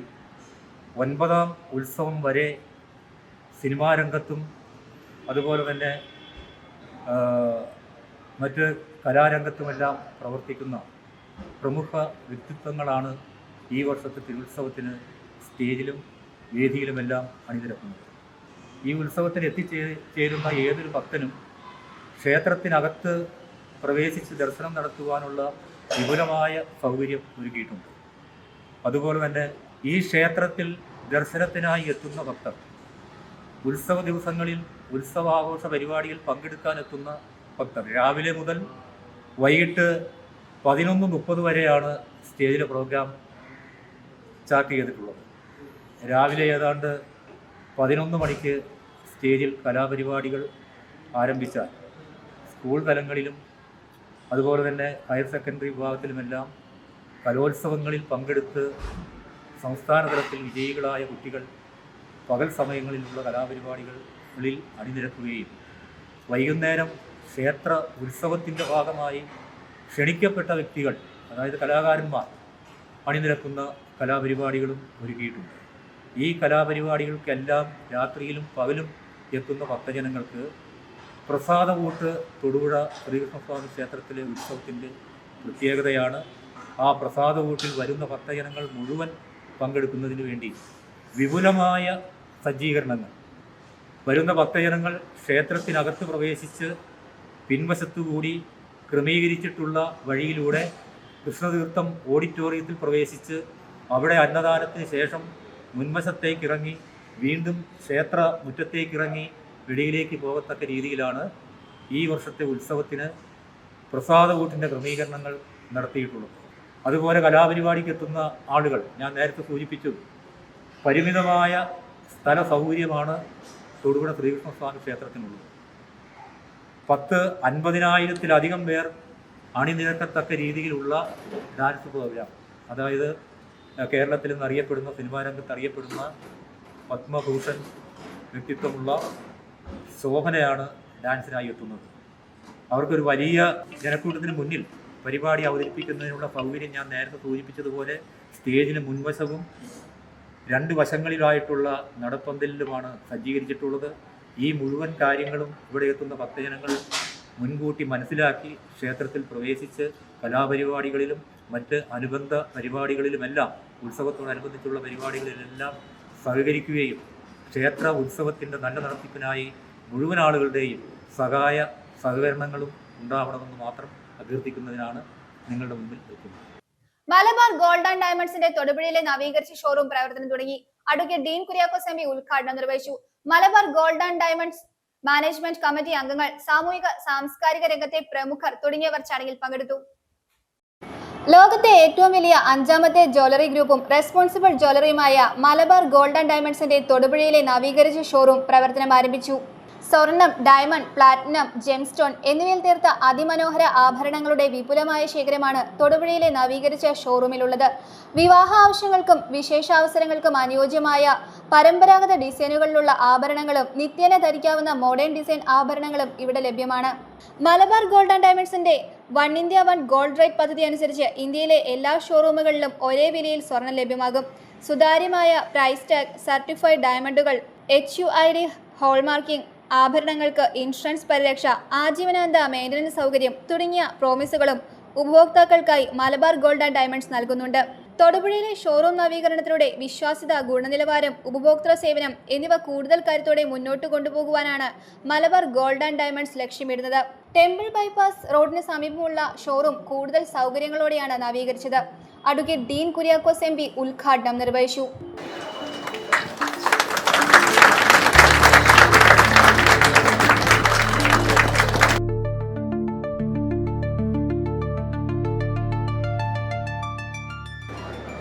9-ാം ഉത്സവം വരെ സിനിമാ രംഗത്തും അതുപോലെ തന്നെ മറ്റ് കലാരംഗത്തുമെല്ലാം പ്രവർത്തിക്കുന്ന പ്രമുഖ വ്യക്തിത്വങ്ങളാണ് ഈ വർഷത്തെ തിരുവുത്സവത്തിന് സ്റ്റേജിലും വേദിയിലുമെല്ലാം അണിനിരക്കുന്നത്. ഈ ഉത്സവത്തിന് എത്തിച്ചേരുന്ന ഏതൊരു ഭക്തനും ക്ഷേത്രത്തിനകത്ത് പ്രവേശിച്ച് ദർശനം നടത്തുവാനുള്ള വിപുലമായ സൗകര്യം ഒരുക്കിയിട്ടുണ്ട്. അതുപോലെ തന്നെ ഈ ക്ഷേത്രത്തിൽ ദർശനത്തിനായി എത്തുന്ന ഭക്തർ ഉത്സവ ദിവസങ്ങളിൽ ഉത്സവാഘോഷ പരിപാടിയിൽ പങ്കെടുക്കാനെത്തുന്ന ഭക്തർ രാവിലെ മുതൽ വൈകിട്ട് 11:30 വരെയാണ് സ്റ്റേജിലെ പ്രോഗ്രാം സ്റ്റാർട്ട് ചെയ്തിട്ടുള്ളത്. രാവിലെ ഏതാണ്ട് 11 മണിക്ക് സ്റ്റേജിൽ കലാപരിപാടികൾ ആരംഭിച്ചാൽ സ്കൂൾ തലങ്ങളിലും അതുപോലെ തന്നെ ഹയർ സെക്കൻഡറി വിഭാഗത്തിലുമെല്ലാം കലോത്സവങ്ങളിൽ പങ്കെടുത്ത് സംസ്ഥാന തലത്തിൽ വിജയികളായ കുട്ടികൾ പകൽ സമയങ്ങളിലുള്ള കലാപരിപാടികളിൽ അണിനിരക്കുകയും വൈകുന്നേരം ക്ഷേത്ര ഉത്സവത്തിൻ്റെ ഭാഗമായി ക്ഷണിക്കപ്പെട്ട വ്യക്തികൾ, അതായത് കലാകാരന്മാർ അണിനിരക്കുന്ന കലാപരിപാടികളും ഒരുക്കിയിട്ടുണ്ട്. ഈ കലാപരിപാടികൾക്കെല്ലാം രാത്രിയിലും പകലും എത്തുന്ന ഭക്തജനങ്ങൾക്ക് പ്രസാദകൂട്ട് തൊടുപുഴ ശ്രീകൃഷ്ണസ്വാമി ക്ഷേത്രത്തിലെ ഉത്സവത്തിൻ്റെ പ്രത്യേകതയാണ്. ആ പ്രസാദകൂട്ടിൽ വരുന്ന ഭക്തജനങ്ങൾ മുഴുവൻ പങ്കെടുക്കുന്നതിന് വേണ്ടി വിപുലമായ സജ്ജീകരണങ്ങൾ. വരുന്ന ഭക്തജനങ്ങൾ ക്ഷേത്രത്തിനകത്ത് പ്രവേശിച്ച് പിൻവശത്തുകൂടി ക്രമീകരിച്ചിട്ടുള്ള വഴിയിലൂടെ കൃഷ്ണതീർത്ഥം ഓഡിറ്റോറിയത്തിൽ പ്രവേശിച്ച് അവിടെ അന്നദാനത്തിന് ശേഷം മുൻവശത്തേക്കിറങ്ങി വീണ്ടും ക്ഷേത്ര മുറ്റത്തേക്കിറങ്ങി വെളിയിലേക്ക് പോകത്തക്ക രീതിയിലാണ് ഈ വർഷത്തെ ഉത്സവത്തിന് പ്രസാദകൂട്ടിൻ്റെ ക്രമീകരണങ്ങൾ നടത്തിയിട്ടുള്ളത്. അതുപോലെ കലാപരിപാടിക്ക് എത്തുന്ന ആളുകൾ ഞാൻ നേരത്തെ സൂചിപ്പിച്ചു, പരിമിതമായ സ്ഥല സൗകര്യമാണ് തൊടുപുഴ ശ്രീകൃഷ്ണസ്വാമി ക്ഷേത്രത്തിനുള്ളത്. 50,000-50,000-ത്തിലധികം പേർ അണിനിരക്കത്തക്ക രീതിയിലുള്ള ഡാൻസ് പ്രോഗ്രാം, അതായത് കേരളത്തിൽ നിന്ന് അറിയപ്പെടുന്ന, സിനിമാ രംഗത്ത് അറിയപ്പെടുന്ന പത്മഭൂഷൺ വ്യക്തിത്വമുള്ള ശോഭനയാണ് ഡാൻസിനായി എത്തുന്നത്. അവർക്കൊരു വലിയ ജനക്കൂട്ടത്തിന് മുന്നിൽ പരിപാടി അവതരിപ്പിക്കുന്നതിനുള്ള സൗകര്യം ഞാൻ നേരത്തെ സൂചിപ്പിച്ചതുപോലെ സ്റ്റേജിന് മുൻവശവും 2 വശങ്ങളിലായിട്ടുള്ള നടപ്പന്തലിലുമാണ് സജ്ജീകരിച്ചിട്ടുള്ളത്. ഈ മുഴുവൻ കാര്യങ്ങളും ഇവിടെ എത്തുന്ന ഭക്തജനങ്ങൾ മുൻകൂട്ടി മനസ്സിലാക്കി ക്ഷേത്രത്തിൽ പ്രവേശിച്ച് കലാപരിപാടികളിലും മറ്റ് അനുബന്ധ പരിപാടികളിലുമെല്ലാം, ഉത്സവത്തോടനുബന്ധിച്ചുള്ള പരിപാടികളിലെല്ലാം സഹകരിക്കുകയും ക്ഷേത്ര ഉത്സവത്തിൻ്റെ നല്ല നടത്തിപ്പിനായി മുഴുവൻ ആളുകളുടെയും സഹകരണങ്ങളും ഉണ്ടാവണമെന്ന് മാത്രം അഭ്യർത്ഥിക്കുന്നതിനാണ് നിങ്ങളുടെ മുമ്പിൽ എത്തുന്നത്. മലബാർ ഗോൾഡ് ആൻഡ് ഡയമണ്ട്സിന്റെ തൊടുപുഴയിലെ നവീകരിച്ച ഷോറൂം പ്രവർത്തനം തുടങ്ങി. Advocate Dean Kuriakose M P ഉദ്ഘാടനം നിർവഹിച്ചു. Malabar gold and diamonds management committee അംഗങ്ങൾ, സാമൂഹിക സാംസ്കാരിക രംഗത്തെ പ്രമുഖർ തുടങ്ങിയവർ ചടങ്ങിൽ പങ്കെടുത്തു. ലോകത്തെ ഏറ്റവും വലിയ 5ാമത്തെ ജ്വല്ലറി ഗ്രൂപ്പും റെസ്പോൺസിബിൾ ജ്വല്ലറിയുമായ മലബാർ ഗോൾഡ് ആൻഡ് ഡയമണ്ട്സിന്റെ തൊടുപുഴയിലെ നവീകരിച്ച ഷോറൂം പ്രവർത്തനം ആരംഭിച്ചു. സ്വർണം, ഡയമണ്ട്, പ്ലാറ്റിനം, ജെംസ്റ്റോൺ എന്നിവയിൽ തീർത്ത അതിമനോഹര ആഭരണങ്ങളുടെ വിപുലമായ ശേഖരമാണ് തൊടുപുഴയിലെ നവീകരിച്ച ഷോറൂമിലുള്ളത്. വിവാഹ ആവശ്യങ്ങൾക്കും വിശേഷാവസരങ്ങൾക്കും അനുയോജ്യമായ പരമ്പരാഗത ഡിസൈനുകളിലുള്ള ആഭരണങ്ങളും നിത്യേന ധരിക്കാവുന്ന മോഡേൺ ഡിസൈൻ ആഭരണങ്ങളും ഇവിടെ ലഭ്യമാണ്. മലബാർ ഗോൾഡ് ആൻഡ് ഡയമണ്ട്സിന്റെ 1 India 1 ഗോൾഡ് റേറ്റ് പദ്ധതി അനുസരിച്ച് ഇന്ത്യയിലെ എല്ലാ ഷോറൂമുകളിലും ഒരേ വിലയിൽ സ്വർണം ലഭ്യമാകും. സുതാര്യമായ പ്രൈസ് ടാഗ്, സർട്ടിഫൈഡ് ഡയമണ്ടുകൾ, HUID ഹോൾമാർക്കിംഗ്, ആഭരണങ്ങൾക്ക് ഇൻഷുറൻസ് പരിരക്ഷ, ആജീവനാന്ത മെയിൻ്റനൻസ് സൗകര്യം തുടങ്ങിയ പ്രോമിസുകളും ഉപഭോക്താക്കൾക്കായി മലബാർ ഗോൾഡ് ആൻഡ് ഡയമണ്ട്സ് നൽകുന്നുണ്ട്. തൊടുപുഴയിലെ ഷോറൂം നവീകരണത്തിലൂടെ വിശ്വാസ്യത, ഗുണനിലവാരം, ഉപഭോക്തൃ സേവനം എന്നിവ കൂടുതൽ കരുത്തോടെ മുന്നോട്ട് കൊണ്ടുപോകുവാനാണ് മലബാർ ഗോൾഡ് ആൻഡ് ഡയമണ്ട്സ് ലക്ഷ്യമിടുന്നത്. ടെമ്പിൾ ബൈപ്പാസ് റോഡിന് സമീപമുള്ള ഷോറൂം കൂടുതൽ സൗകര്യങ്ങളോടെയാണ് നവീകരിച്ചത്. Advocate Dean Kuriakose M P ഉദ്ഘാടനം നിർവഹിച്ചു.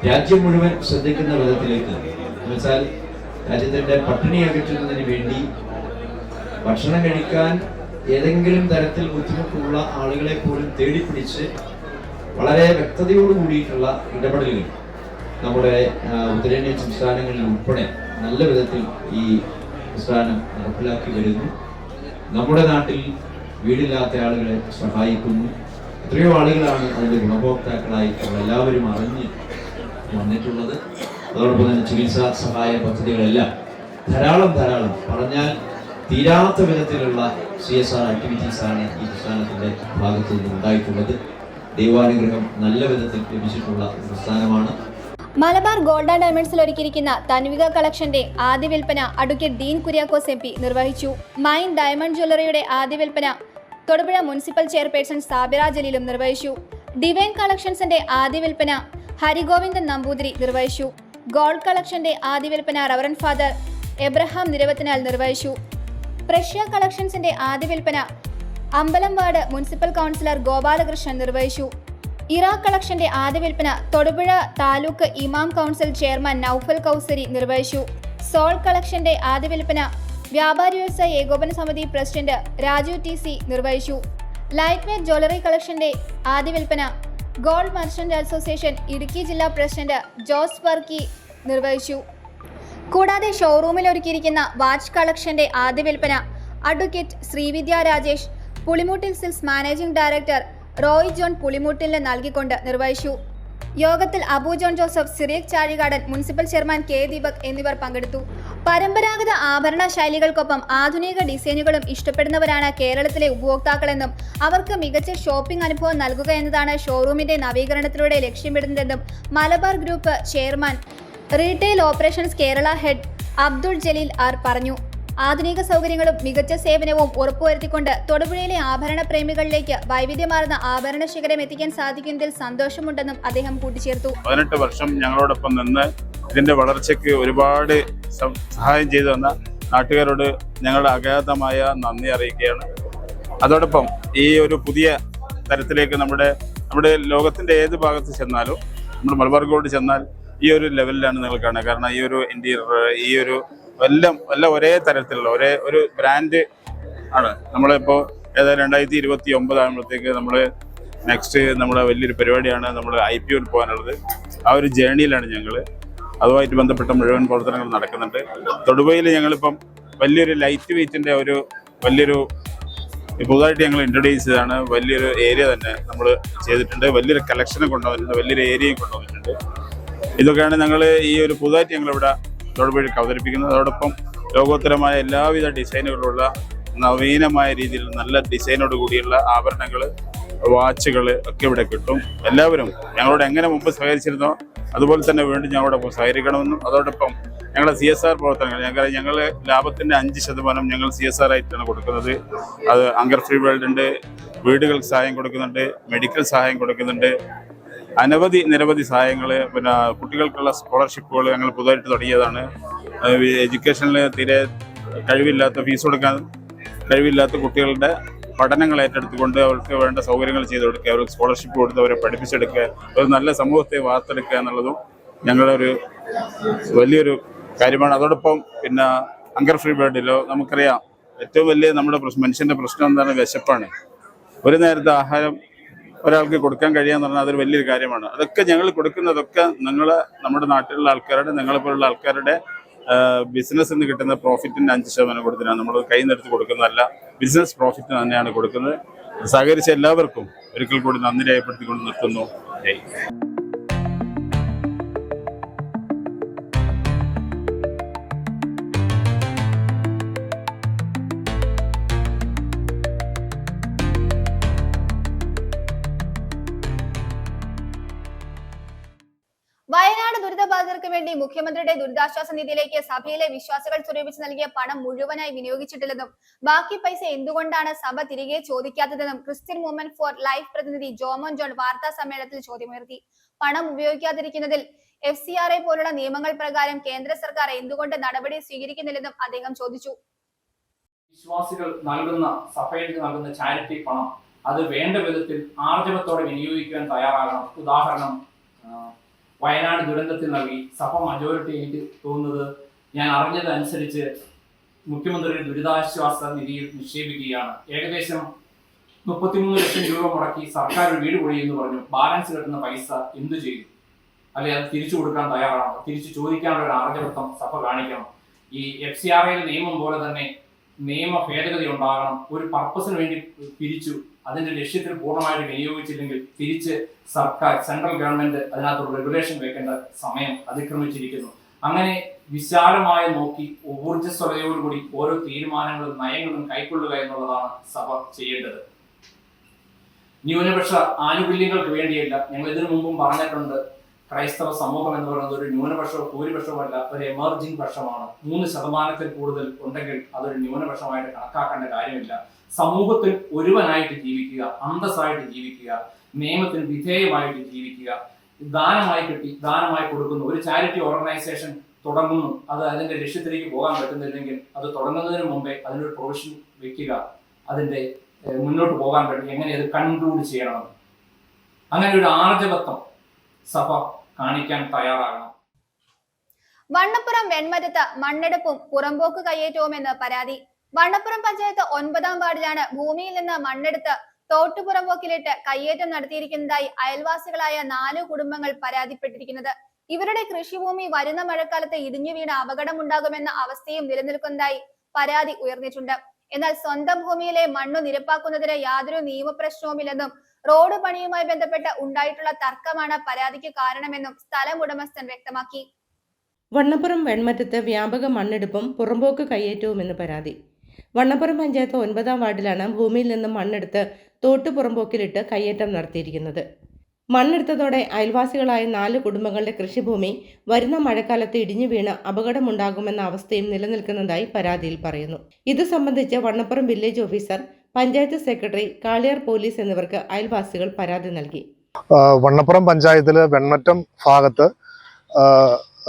രാജ്യം മുഴുവൻ ശ്രദ്ധിക്കുന്ന വിധത്തിലേക്ക്, എന്നുവെച്ചാൽ രാജ്യത്തിൻ്റെ പട്ടിണി അകറ്റുന്നതിന് വേണ്ടി ഭക്ഷണം കഴിക്കാൻ ഏതെങ്കിലും തരത്തിൽ ബുദ്ധിമുട്ടുള്ള ആളുകളെ പോലും തേടിപ്പിടിച്ച് വളരെ വ്യക്തതയോട് കൂടിയിട്ടുള്ള ഇടപെടലുകൾ നമ്മുടെ ഉത്തരേന്ത്യൻ സംസ്ഥാനങ്ങളിൽ ഉൾപ്പെടെ നല്ല വിധത്തിൽ ഈ സംസ്ഥാനം നടപ്പിലാക്കി വരുന്നു. നമ്മുടെ നാട്ടിൽ വീടില്ലാത്ത ആളുകളെ സഹായിക്കുന്നു. എത്രയോ ആളുകളാണ് അതിൻ്റെ ഗുണഭോക്താക്കളായി എല്ലാവരും അറിഞ്ഞ് വന്നിട്ടുള്ളത്. അതോടൊപ്പം തന്നെ ചികിത്സാ സഹായ പദ്ധതികളെല്ലാം ധാരാളം പറഞ്ഞാൽ തീരാത്ത വിധത്തിലുള്ള CSR ആക്ടിവിറ്റീസാണ് ഈ സംസ്ഥാനത്തിൻ്റെ ഭാഗത്തു നിന്ന് ഉണ്ടായിട്ടുള്ളത്. ദൈവാനുഗ്രഹം നല്ല വിധത്തിൽ ലഭിച്ചിട്ടുള്ള സംസ്ഥാനമാണ്. മലബാർ ഗോൾഡ് ആൻഡ് ഡയമണ്ട്സിൽ ഒരുക്കിയിരിക്കുന്ന തൻവിക കളക്ഷന്റെ ആദ്യ വിൽപ്പന അഡ്വക്കേറ്റ് ഡീൻ കുര്യാക്കോസ് MP നിർവഹിച്ചു. മൈൻ ഡയമണ്ട് ജ്വല്ലറിയുടെ ആദ്യ വിൽപ്പന തൊടുപുഴ മുനിസിപ്പൽ ചെയർപേഴ്സൺ സാബിറ ജലീലും നിർവഹിച്ചു. ഡിവൈൻ കളക്ഷൻസിന്റെ ആദ്യ വിൽപ്പന ഹരിഗോവിന്ദൻ നമ്പൂതിരി നിർവഹിച്ചു. ഗോൾഡ് കളക്ഷന്റെ ആദ്യ വിൽപ്പന റവറൻ ഫാദർ എബ്രഹാം നിരവത്തിനാൽ നിർവഹിച്ചു. പ്രഷ്യ കളക്ഷൻസിന്റെ ആദ്യ വിൽപ്പന അമ്പലംവാട് മുനിസിപ്പൽ കൗൺസിലർ ഗോപാലകൃഷ്ണൻ നിർവഹിച്ചു. ഇറ കളക്ഷന്റെ ആദ്യ വിൽപ്പന തൊടുപുഴ താലൂക്ക് ഇമാം കൗൺസിൽ ചെയർമാൻ നൌഫൽ കൗസരി നിർവഹിച്ചു. സോൾ കളക്ഷന്റെ ആദ്യ വിൽപ്പന വ്യാപാരി വ്യവസായ ഏകോപന സമിതി പ്രസിഡന്റ് രാജു TC നിർവഹിച്ചു. ലൈറ്റ് വെയ്റ്റ് ജ്വല്ലറി കളക്ഷന്റെ ആദ്യ വിൽപ്പന ഗോൾഡ് മർച്ചന്റ് അസോസിയേഷൻ ഇടുക്കി ജില്ലാ പ്രസിഡന്റ് ജോസ് വർക്കി നിർവഹിച്ചു. കൂടാതെ ഷോറൂമിൽ ഒരുക്കിയിരിക്കുന്ന വാച്ച് കളക്ഷന്റെ ആദ്യ വിൽപ്പന advocate Sreevidya Rajesh, Pulimoottil silks managing director Roy John പുളിമൂട്ടിലിന് നൽകിക്കൊണ്ട് നിർവഹിച്ചു. യോഗത്തിൽ Abu John Joseph, Cyriac Chazhikadan, municipal chairman K Deepak എന്നിവർ പങ്കെടുത്തു. പരമ്പരാഗത ആഭരണ ശൈലികൾക്കൊപ്പം ആധുനിക ഡിസൈനുകളും ഇഷ്ടപ്പെടുന്നവരാണ് കേരളത്തിലെ ഉപഭോക്താക്കളെന്നും അവർക്ക് മികച്ച ഷോപ്പിംഗ് അനുഭവം നൽകുക എന്നതാണ് ഷോറൂമിന്റെ നവീകരണത്തിലൂടെ ലക്ഷ്യമിടുന്നതെന്നും Malabar group chairman retail operations Kerala head Abdul Jaleel R പറഞ്ഞു. ആധുനിക സൗകര്യങ്ങളും മികച്ച സേവനവും ഉറപ്പുവരുത്തിക്കൊണ്ട് തൊടുപുഴയിലെ ആഭരണ പ്രേമികളിലേക്ക് വൈവിധ്യമാർന്ന ആഭരണ ശിഖരം എത്തിക്കാൻ സാധിക്കുന്നതിൽ സന്തോഷമുണ്ടെന്നും അദ്ദേഹം കൂട്ടിച്ചേർത്തു. 18 വർഷം ഞങ്ങളോടൊപ്പം നിന്ന് ഇതിന്റെ വളർച്ചയ്ക്ക് ഒരുപാട് സഹായം ചെയ്തു തന്ന നാട്ടുകാരോട് ഞങ്ങളുടെ അഗാധമായ നന്ദി അറിയിക്കുകയാണ്. അതോടൊപ്പം ഈ ഒരു പുതിയ തരത്തിലേക്ക് നമ്മുടെ ലോകത്തിന്റെ ഏത് ഭാഗത്ത് ചെന്നാലും നമ്മൾ മലബാർ ഗോൾഡ് ചെന്നാൽ ഈ ഒരു ലെവലിലാണ് നിങ്ങൾ കാണുക. കാരണം ഈ ഒരു ഇന്റീരിയർ, ഈ ഒരു എല്ലാം ഒരേ തരത്തിലുള്ള ഒരു ബ്രാൻഡ് ആണ്. നമ്മളിപ്പോൾ ഏതായാലും 2029 ആകുമ്പോഴത്തേക്ക് നമ്മൾ നെക്സ്റ്റ് നമ്മുടെ വലിയൊരു പരിപാടിയാണ് നമ്മൾ IPO പോകാനുള്ളത്. ആ ഒരു ജേണിയിലാണ് ഞങ്ങൾ. അതുമായിട്ട് ബന്ധപ്പെട്ട മുഴുവൻ പ്രവർത്തനങ്ങൾ നടക്കുന്നുണ്ട്. തൊടുപുഴയിൽ ഞങ്ങളിപ്പം വലിയൊരു ലൈറ്റ് വെയ്റ്റിൻ്റെ വലിയൊരു പുതുതായിട്ട് ഞങ്ങൾ ഇൻട്രൊഡ്യൂസ് ചെയ്താണ്. വലിയൊരു ഏരിയ തന്നെ നമ്മൾ ചെയ്തിട്ടുണ്ട്. വലിയൊരു കളക്ഷനെ കൊണ്ടുവന്നിട്ടുണ്ട്, വലിയൊരു ഏരിയയും കൊണ്ടുവന്നിട്ടുണ്ട്. ഇതൊക്കെയാണ് ഞങ്ങൾ ഈ ഒരു പുതുതായിട്ട് ഞങ്ങളിവിടെ തൊടുപുഴയ്ക്ക് അവതരിപ്പിക്കുന്നത്. അതോടൊപ്പം ലോകോത്തരമായ എല്ലാവിധ ഡിസൈനുകളുള്ള നവീനമായ രീതിയിൽ നല്ല ഡിസൈനോട് കൂടിയുള്ള ആഭരണങ്ങൾ, വാച്ചുകൾ ഒക്കെ ഇവിടെ കിട്ടും. എല്ലാവരും ഞങ്ങളോട് എങ്ങനെ മുമ്പ് സഹകരിച്ചിരുന്നോ അതുപോലെ തന്നെ വീണ്ടും ഞങ്ങളോടൊപ്പം സഹകരിക്കണമെന്നും അതോടൊപ്പം ഞങ്ങളുടെ CSR പ്രവർത്തനങ്ങൾ ഞങ്ങൾ ലാഭത്തിൻ്റെ 5% ഞങ്ങൾ CSR ആയിട്ടാണ് കൊടുക്കുന്നത്. അത് ഹങ്കർ ഫ്രീ വേൾഡ് ഉണ്ട്, വീടുകൾക്ക് സഹായം കൊടുക്കുന്നുണ്ട്, മെഡിക്കൽ സഹായം കൊടുക്കുന്നുണ്ട്, നിരവധി സഹായങ്ങൾ. പിന്നെ കുട്ടികൾക്കുള്ള സ്കോളർഷിപ്പുകൾ ഞങ്ങൾ പുതുതായിട്ട് തുടങ്ങിയതാണ്. എഡ്യൂക്കേഷനിൽ തീരെ ഫീസ് കൊടുക്കാൻ കഴിവില്ലാത്ത കുട്ടികളുടെ പഠനങ്ങൾ ഏറ്റെടുത്തുകൊണ്ട് അവർക്ക് വേണ്ട സൗകര്യങ്ങൾ ചെയ്തു കൊടുക്കുക, അവർക്ക് സ്കോളർഷിപ്പ് കൊടുത്ത് അവരെ പഠിപ്പിച്ചെടുക്കുക, ഒരു നല്ല സമൂഹത്തെ വാർത്തെടുക്കുക എന്നുള്ളതും ഞങ്ങളുടെ ഒരു വലിയൊരു കാര്യമാണ്. അതോടൊപ്പം പിന്നെ ഹങ്കർ ഫ്രീ വേൾഡിലോ നമുക്കറിയാം ഏറ്റവും വലിയ നമ്മുടെ മനുഷ്യൻ്റെ പ്രശ്നം എന്താണ്? വിശപ്പാണ്. ഒരു നേരത്തെ ആഹാരം ഒരാൾക്ക് കൊടുക്കാൻ കഴിയാന്ന് പറഞ്ഞാൽ അതൊരു വലിയൊരു കാര്യമാണ്. അതൊക്കെ ഞങ്ങൾ കൊടുക്കുന്നതൊക്കെ നമ്മുടെ നാട്ടിലുള്ള ആൾക്കാരുടെ, ഞങ്ങളെപ്പോലുള്ള ആൾക്കാരുടെ ബിസിനസ്സിൽ നിന്ന് കിട്ടുന്ന പ്രോഫിറ്റിൻ്റെ 5% കൊടുത്തിട്ടാണ്. നമ്മൾ കയ്യിൽ നിന്ന് എടുത്ത് കൊടുക്കുന്നതല്ല, ബിസിനസ് പ്രോഫിറ്റ് തന്നെയാണ് കൊടുക്കുന്നത്. സഹകരിച്ച എല്ലാവർക്കും ഒരിക്കൽ കൂടി നന്ദി രേഖപ്പെടുത്തിക്കൊണ്ട് നിർത്തുന്നു. വയനാട് ദുരിതബാധിതർക്ക് വേണ്ടി മുഖ്യമന്ത്രിയുടെ ദുരിതാശ്വാസ നിധിയിലേക്ക് സഭയിലെ വിശ്വാസികൾ സ്വരൂപിച്ച് നൽകിയ പണം മുഴുവനായി വിനിയോഗിച്ചിട്ടില്ലെന്നും ബാക്കി പൈസ എന്തുകൊണ്ടാണ് സഭ തിരികെ ചോദിക്കാത്തതെന്നും ക്രിസ്ത്യൻ മൂവ്മെന്റ് ഫോർ ലൈഫ് പ്രതിനിധി ജോമോൻ ജോൺ വാർത്താ സമ്മേളനത്തിൽ ചോദ്യമുയർത്തി. പണം ഉപയോഗിക്കാതിരിക്കുന്നതിൽ FCRA പോലുള്ള നിയമങ്ങൾ പ്രകാരം കേന്ദ്ര സർക്കാർ എന്തുകൊണ്ട് നടപടി സ്വീകരിക്കുന്നില്ലെന്നും അദ്ദേഹം ചോദിച്ചു. വിശ്വാസികൾ സഭയിലേക്ക് നൽകുന്ന ചാരിറ്റി പണം അത് വേണ്ട വിധത്തിൽ ആർജവത്തോടെ വിനിയോഗിക്കാൻ തയ്യാറാകണം. ഉദാഹരണം, വയനാട് ദുരന്തത്തിൽ നൽകി സഭ മജോറിറ്റി എനിക്ക് തോന്നുന്നത്, ഞാൻ അറിഞ്ഞതനുസരിച്ച് മുഖ്യമന്ത്രിയുടെ ദുരിതാശ്വാസ നിധിയിൽ നിക്ഷേപിക്കുകയാണ്. ഏകദേശം 33 ലക്ഷം രൂപ മുടക്കി സർക്കാർ ഒരു വീട് പൊളിയെന്ന് പറഞ്ഞു. ബാലൻസ് കിട്ടുന്ന പൈസ എന്തു ചെയ്തു? അല്ലെ അത് തിരിച്ചു കൊടുക്കാൻ തയ്യാറാണോ? തിരിച്ചു ചോദിക്കാനുള്ള ഒരു ആർജവത്വം സഭ കാണിക്കണം. ഈ FCRA നിയമം പോലെ തന്നെ നിയമ ഭേദഗതി ഉണ്ടാകണം. ഒരു പർപ്പസിന് വേണ്ടി പിരിച്ചു, അതിന്റെ ലക്ഷ്യത്തിൽ പൂർണ്ണമായിട്ട് വിനിയോഗിച്ചില്ലെങ്കിൽ തിരിച്ച് സെൻട്രൽ ഗവൺമെന്റ് അതിനകത്തൊരു റെഗുലേഷൻ വെക്കേണ്ട സമയം അതിക്രമിച്ചിരിക്കുന്നു. അങ്ങനെ വിശാലമായി നോക്കി ഊർജ്ജസ്വലതയോടുകൂടി ഓരോ തീരുമാനങ്ങളും നയങ്ങളും കൈക്കൊള്ളുക എന്നുള്ളതാണ് സഭ ചെയ്യേണ്ടത്. ന്യൂനപക്ഷ ആനുകൂല്യങ്ങൾക്ക് വേണ്ടിയല്ല. ഞങ്ങൾ ഇതിനു മുമ്പും പറഞ്ഞിട്ടുണ്ട്, ക്രൈസ്തവ സമൂഹം എന്ന് പറയുന്നത് ഒരു ന്യൂനപക്ഷമോ ഭൂരിപക്ഷമല്ല, ഒരു എമർജിംഗ് പക്ഷമാണ്. 3% കൂടുതൽ ഉണ്ടെങ്കിൽ അതൊരു ന്യൂനപക്ഷമായിട്ട് കണക്കാക്കേണ്ട കാര്യമില്ല. സമൂഹത്തിൽ ഒരുവനായിട്ട് ജീവിക്കുക, അന്തസ്സായിട്ട് ജീവിക്കുക, നിയമത്തിന് വിധേയമായിട്ട് ജീവിക്കുക. ദാനമായി കൊടുക്കുന്നു. ഒരു ചാരിറ്റി ഓർഗനൈസേഷൻ തുടങ്ങുന്നു, അത് അതിന്റെ ലക്ഷ്യത്തിലേക്ക് പോകാൻ പറ്റുന്നില്ലെങ്കിൽ അത് തുടങ്ങുന്നതിന് മുമ്പേ അതിനൊരു പ്രൊവിഷൻ വെക്കുക, അതിന്റെ മുന്നോട്ട് പോകാൻ പറ്റും, എങ്ങനെ അത് കൺക്ലൂഡ് ചെയ്യണം. അങ്ങനെ ഒരു ആർജവത്വം സഭ കാണിക്കാൻ തയ്യാറാകണം. വണ്ണപ്പുറം വെൺമരത്ത് മണ്ണെടുപ്പും പുറമ്പോക്ക് കയ്യേറ്റവുമെന്ന് പരാതി. വണ്ണപ്പുറം പഞ്ചായത്ത് 9-ാം വാർഡിലാണ് ഭൂമിയിൽ നിന്ന് മണ്ണെടുത്ത് തോട്ടുപുറമ്പോക്കിലിട്ട് കയ്യേറ്റം നടത്തിയിരിക്കുന്നതായി അയൽവാസികളായ 4 കുടുംബങ്ങൾ പരാതിപ്പെട്ടിരിക്കുന്നത്. ഇവരുടെ കൃഷിഭൂമി വരുന്ന മഴക്കാലത്ത് ഇടിഞ്ഞു വീണ് അപകടമുണ്ടാകുമെന്ന അവസ്ഥയും നിലനിൽക്കുന്നതായി പരാതി ഉയർന്നിട്ടുണ്ട്. എന്നാൽ സ്വന്തം ഭൂമിയിലെ മണ്ണ് നിരപ്പാക്കുന്നതിന് യാതൊരു നിയമപ്രശ്നവുമില്ലെന്നും റോഡ് പണിയുമായി ബന്ധപ്പെട്ട് ഉണ്ടായിട്ടുള്ള തർക്കമാണ് പരാതിക്ക് കാരണമെന്നും സ്ഥലം ഉടമസ്ഥൻ വ്യക്തമാക്കി. വണ്ണപ്പുറം വെൺമറ്റത്ത് വ്യാപക മണ്ണെടുപ്പും പുറമ്പോക്ക് കയ്യേറ്റവുമെന്ന് പരാതി. വണ്ണപ്പുറം പഞ്ചായത്ത് 9-ാം വാർഡിലാണ് ഭൂമിയിൽ നിന്നും മണ്ണെടുത്ത് തോട്ടുപുറമ്പോക്കിലിട്ട് കയ്യേറ്റം നടത്തിയിരിക്കുന്നത്. മണ്ണെടുത്തതോടെ അയൽവാസികളായ 4 കുടുംബങ്ങളുടെ കൃഷിഭൂമി വരുന്ന മഴക്കാലത്ത് ഇടിഞ്ഞു വീണ് അപകടമുണ്ടാകുമെന്ന അവസ്ഥയും നിലനിൽക്കുന്നതായി പരാതിയിൽ പറയുന്നു. ഇത് സംബന്ധിച്ച് Vannappuram village officer, panchayat secretary, Kaliyar police എന്നിവർക്ക് അയൽവാസികൾ പരാതി നൽകി. വണ്ണപ്പുറം പഞ്ചായത്തിലെ വെൺമറ്റം ഭാഗത്ത്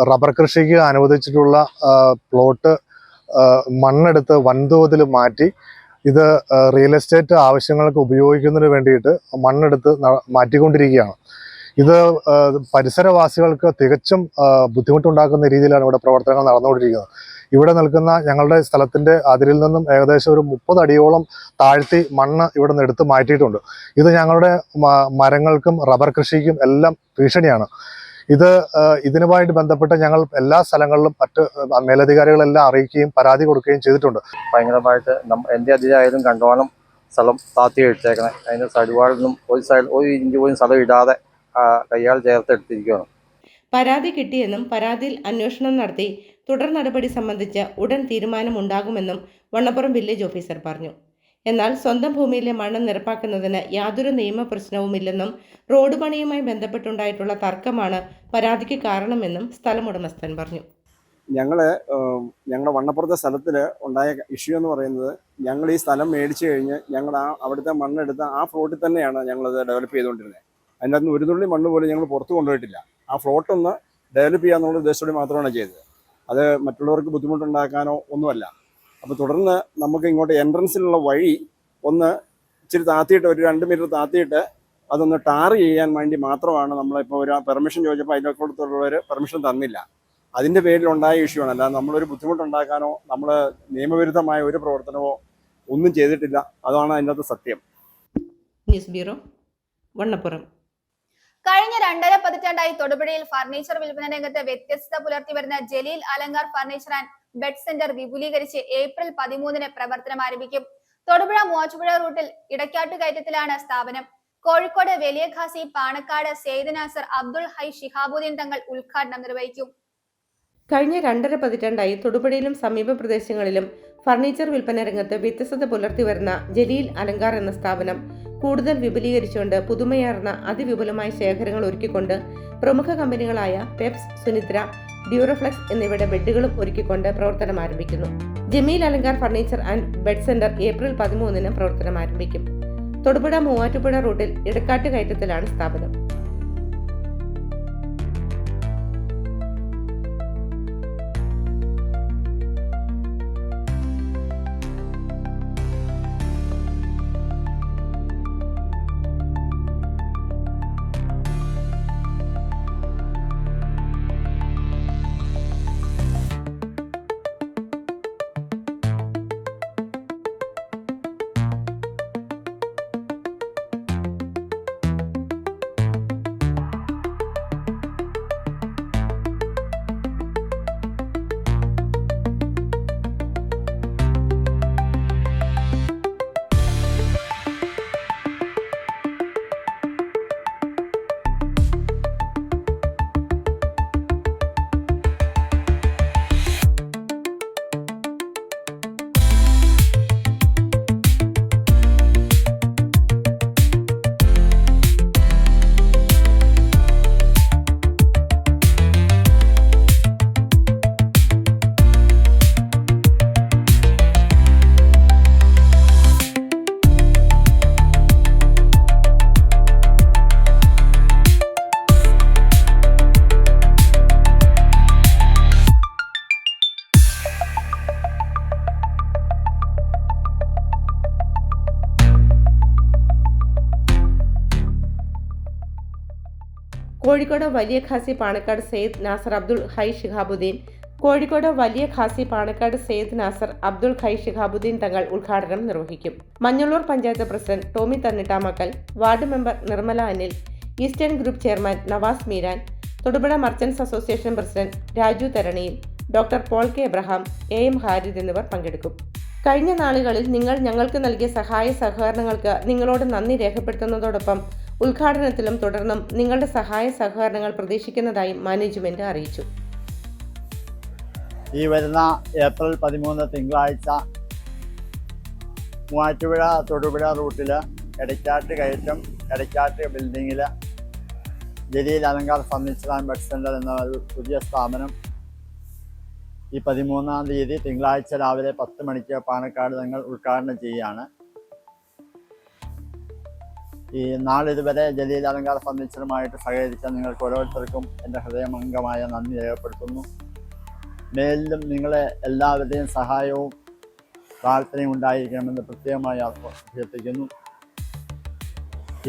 റബ്ബർ കൃഷിക്ക് അനുവദിച്ചിട്ടുള്ള പ്ലോട്ട് മണ്ണെടുത്ത് വൻതോതിൽ മാറ്റി ഇത് റിയൽ എസ്റ്റേറ്റ് ആവശ്യങ്ങൾക്ക് ഉപയോഗിക്കുന്നതിന് വേണ്ടിയിട്ട് മണ്ണെടുത്ത് മാറ്റിക്കൊണ്ടിരിക്കുകയാണ്. ഇത് പരിസരവാസികൾക്ക് തികച്ചും ബുദ്ധിമുട്ടുണ്ടാക്കുന്ന രീതിയിലാണ് ഇവിടെ പ്രവർത്തനങ്ങൾ നടന്നുകൊണ്ടിരിക്കുന്നത്. ഇവിടെ നിൽക്കുന്ന ഞങ്ങളുടെ സ്ഥലത്തിൻ്റെ അതിരിൽ നിന്നും ഏകദേശം ഒരു 30 അടിയോളം താഴ്ത്തി മണ്ണ് ഇവിടെ നിന്ന് എടുത്ത് മാറ്റിയിട്ടുണ്ട്. ഇത് ഞങ്ങളുടെ മരങ്ങൾക്കും റബ്ബർ കൃഷിക്കും എല്ലാം ഭീഷണിയാണ്. ഇതിനുമായിട്ട് ബന്ധപ്പെട്ട് ഞങ്ങൾ എല്ലാ സ്ഥലങ്ങളിലും മറ്റ് മേലധികാരികളെല്ലാം അറിയിക്കുകയും പരാതി കൊടുക്കുകയും ചെയ്തിട്ടുണ്ട്. ഭയങ്കരമായിട്ട് എൻ്റെ അതിരായാലും കണ്ടോണം സ്ഥലം താത്തി ഇട്ടേക്കണേ. അതിൻ്റെ സൈഡ് നിന്നും ഒരു ഇഞ്ച് പോലും സ്ഥലം ഇടാതെ കയ്യാൽ ചേർത്ത് എടുത്തിരിക്കുകയാണ്. പരാതി കിട്ടിയെന്നും പരാതിയിൽ അന്വേഷണം നടത്തി തുടർ നടപടി സംബന്ധിച്ച് ഉടൻ തീരുമാനമുണ്ടാകുമെന്നും വണ്ണപ്പുറം വില്ലേജ് ഓഫീസർ പറഞ്ഞു. എന്നാൽ സ്വന്തം ഭൂമിയിലെ മണ്ണ് നിരപ്പാക്കുന്നതിന് യാതൊരു നിയമപ്രശ്നവുമില്ലെന്നും റോഡ് പണിയുമായി ബന്ധപ്പെട്ടുണ്ടായിട്ടുള്ള തർക്കമാണ് പരാതിക്ക് കാരണമെന്നും സ്ഥലമുടമസ്ഥൻ പറഞ്ഞു. ഞങ്ങളുടെ വണ്ണപ്പുറത്തെ സ്ഥലത്തിൽ ഉണ്ടായ ഇഷ്യൂ എന്ന് പറയുന്നത്, ഞങ്ങൾ ഈ സ്ഥലം മേടിച്ചു കഴിഞ്ഞ് ഞങ്ങൾ അവിടുത്തെ മണ്ണെടുത്ത് ആ ഫ്ലോട്ടിൽ തന്നെയാണ് ഞങ്ങളത് ഡെവലപ്പ് ചെയ്തുകൊണ്ടിരുന്നത്. അതിൻ്റെ അകത്ത് ഒരു തുള്ളി മണ്ണ് പോലും ഞങ്ങൾ പുറത്ത് കൊണ്ടുപോയിട്ടില്ല. ആ ഫ്ലോട്ടൊന്ന് ഡെവലപ്പ് ചെയ്യാന്നുള്ള ഉദ്ദേശത്തോടെ മാത്രമാണ് ചെയ്തത്. അത് മറ്റുള്ളവർക്ക് ബുദ്ധിമുട്ടുണ്ടാക്കാനോ ഒന്നുമല്ല. അപ്പോൾ തുടർന്ന് നമുക്ക് ഇങ്ങോട്ട് എൻട്രൻസിലുള്ള വഴി ഒന്ന് ഇച്ചിരി താത്തിയിട്ട് ഒരു 2 മീറ്റർ താത്തിയിട്ട് അതൊന്ന് ടാർ ചെയ്യാൻ വേണ്ടി മാത്രമാണ് നമ്മളിപ്പോൾ ഒരു പെർമിഷൻ ചോദിച്ചപ്പോൾ അതിനൊക്കെ പെർമിഷൻ തന്നില്ല. അതിൻ്റെ പേരിലുണ്ടായ ഇഷ്യൂ ആണ്. അല്ലാതെ നമ്മളൊരു ബുദ്ധിമുട്ടുണ്ടാക്കാനോ നമ്മൾ നിയമവിരുദ്ധമായ ഒരു പ്രവർത്തനമോ ഒന്നും ചെയ്തിട്ടില്ല. അതാണ് അതിൻ്റെ അകത്ത് സത്യം. News bureau, Vannappuram. കഴിഞ്ഞ 2.5 പതിറ്റാണ്ടായി തൊടുപുഴയിൽ ഫർണിച്ചർ വിൽപ്പന രംഗത്ത് വ്യത്യസ്തത പുലർത്തി വരുന്ന Jaleel Alankar furniture and bed centre വിപുലീകരിച്ച് ഏപ്രിൽ 13-ന് പ്രവർത്തനം ആരംഭിക്കും. തൊടുപുഴ മൂവാറ്റുപുഴ റൂട്ടിൽ ഇടക്കാട്ട് കയറ്റത്തിലാണ് സ്ഥാപനം. കോഴിക്കോട് വലിയ ഖാസി, പാണക്കാട് സെയ്ദ് നാസർ, അബ്ദുൾ ഹൈ ശിഹാബുദ്ദീൻ തങ്ങൾ ഉദ്ഘാടനം നിർവഹിക്കും. കഴിഞ്ഞ 2.5 പതിറ്റാണ്ടായി തൊടുപുഴയിലും സമീപ പ്രദേശങ്ങളിലും ഫർണിച്ചർ വിൽപ്പന രംഗത്ത് വ്യത്യസ്തത പുലർത്തി വരുന്ന ജലീൽ അലങ്കാർ എന്ന സ്ഥാപനം കൂടുതൽ വിപുലീകരിച്ചുകൊണ്ട് പുതുമയാർന്ന അതിവിപുലമായ ശേഖരങ്ങൾ ഒരുക്കിക്കൊണ്ട് പ്രമുഖ കമ്പനികളായ പെപ്സ്, സുനിദ്ര, ഡ്യൂറോഫ്ലെക്സ് എന്നിവയുടെ ബെഡുകളും ഒരുക്കിക്കൊണ്ട് പ്രവർത്തനം ആരംഭിക്കുന്നു. Jameel Alankar furniture and bed centre April 13-ന് പ്രവർത്തനം ആരംഭിക്കും. തൊടുപുഴ മൂവാറ്റുപുഴ റൂട്ടിൽ ഇടക്കാട്ട് കയറ്റത്തിലാണ് സ്ഥാപനം. കോഴിക്കോട് വലിയ ഖാസി, പാണക്കാട് സെയ്ദ് നാസർ, അബ്ദുൾ ഹൈ ശിഹാബുദ്ദീൻ. കോഴിക്കോട് വലിയ ഖാസി, പാണക്കാട് സെയ്ദ് നാസർ, അബ്ദുൾ ഹൈ ശിഹാബുദ്ദീൻ തങ്ങൾ ഉദ്ഘാടനം നിർവഹിക്കും. Manjalloor panchayat president Tomy Thannittamakkal, ward member Nirmala Anil, eastern group chairman Navas Meeran, Thodupuzha merchants association president Raju Tharaniyil, doctor Paul K Abraham, AM Harid എന്നിവർ പങ്കെടുക്കും. കഴിഞ്ഞ നാളുകളിൽ നിങ്ങൾ ഞങ്ങൾക്ക് നൽകിയ സഹായ സഹകരണങ്ങൾക്ക് നിങ്ങളോട് നന്ദി രേഖപ്പെടുത്തുന്നതോടൊപ്പം ഉദ്ഘാടനത്തിലും തുടർന്നും നിങ്ങളുടെ സഹായ സഹകരണങ്ങൾ പ്രതീക്ഷിക്കുന്നതായി മാനേജ്മെന്റ് അറിയിച്ചു. ഈ വരുന്ന ഏപ്രിൽ 13 തിങ്കളാഴ്ച മൂവാറ്റുപുഴ തൊടുപുഴ റൂട്ടിൽ എടക്കാട്ട് കയറ്റം എടക്കാട്ട് ബിൽഡിങ്ങിൽ Jaleel Alankar furniture and bed centre എന്ന ഒരു പുതിയ സ്ഥാപനം ഈ 13-ാം തീയതി തിങ്കളാഴ്ച രാവിലെ 10 മണിക്ക് പാണക്കാട് ഞങ്ങൾ ഉദ്ഘാടനം ചെയ്യുകയാണ്. ഈ നാളിതുവരെ ജലീൽ അലങ്കാർ ഫർണിച്ചറുമായിട്ട് സഹകരിച്ച നിങ്ങൾക്ക് ഓരോരുത്തർക്കും എൻ്റെ ഹൃദയമംഗമായ നന്ദി രേഖപ്പെടുത്തുന്നു. മേലിലും നിങ്ങളെ എല്ലാവരുടെയും സഹായവും പ്രാർത്ഥനയും ഉണ്ടായിരിക്കണമെന്ന് പ്രത്യേകമായി അഭ്യർത്ഥിക്കുന്നു.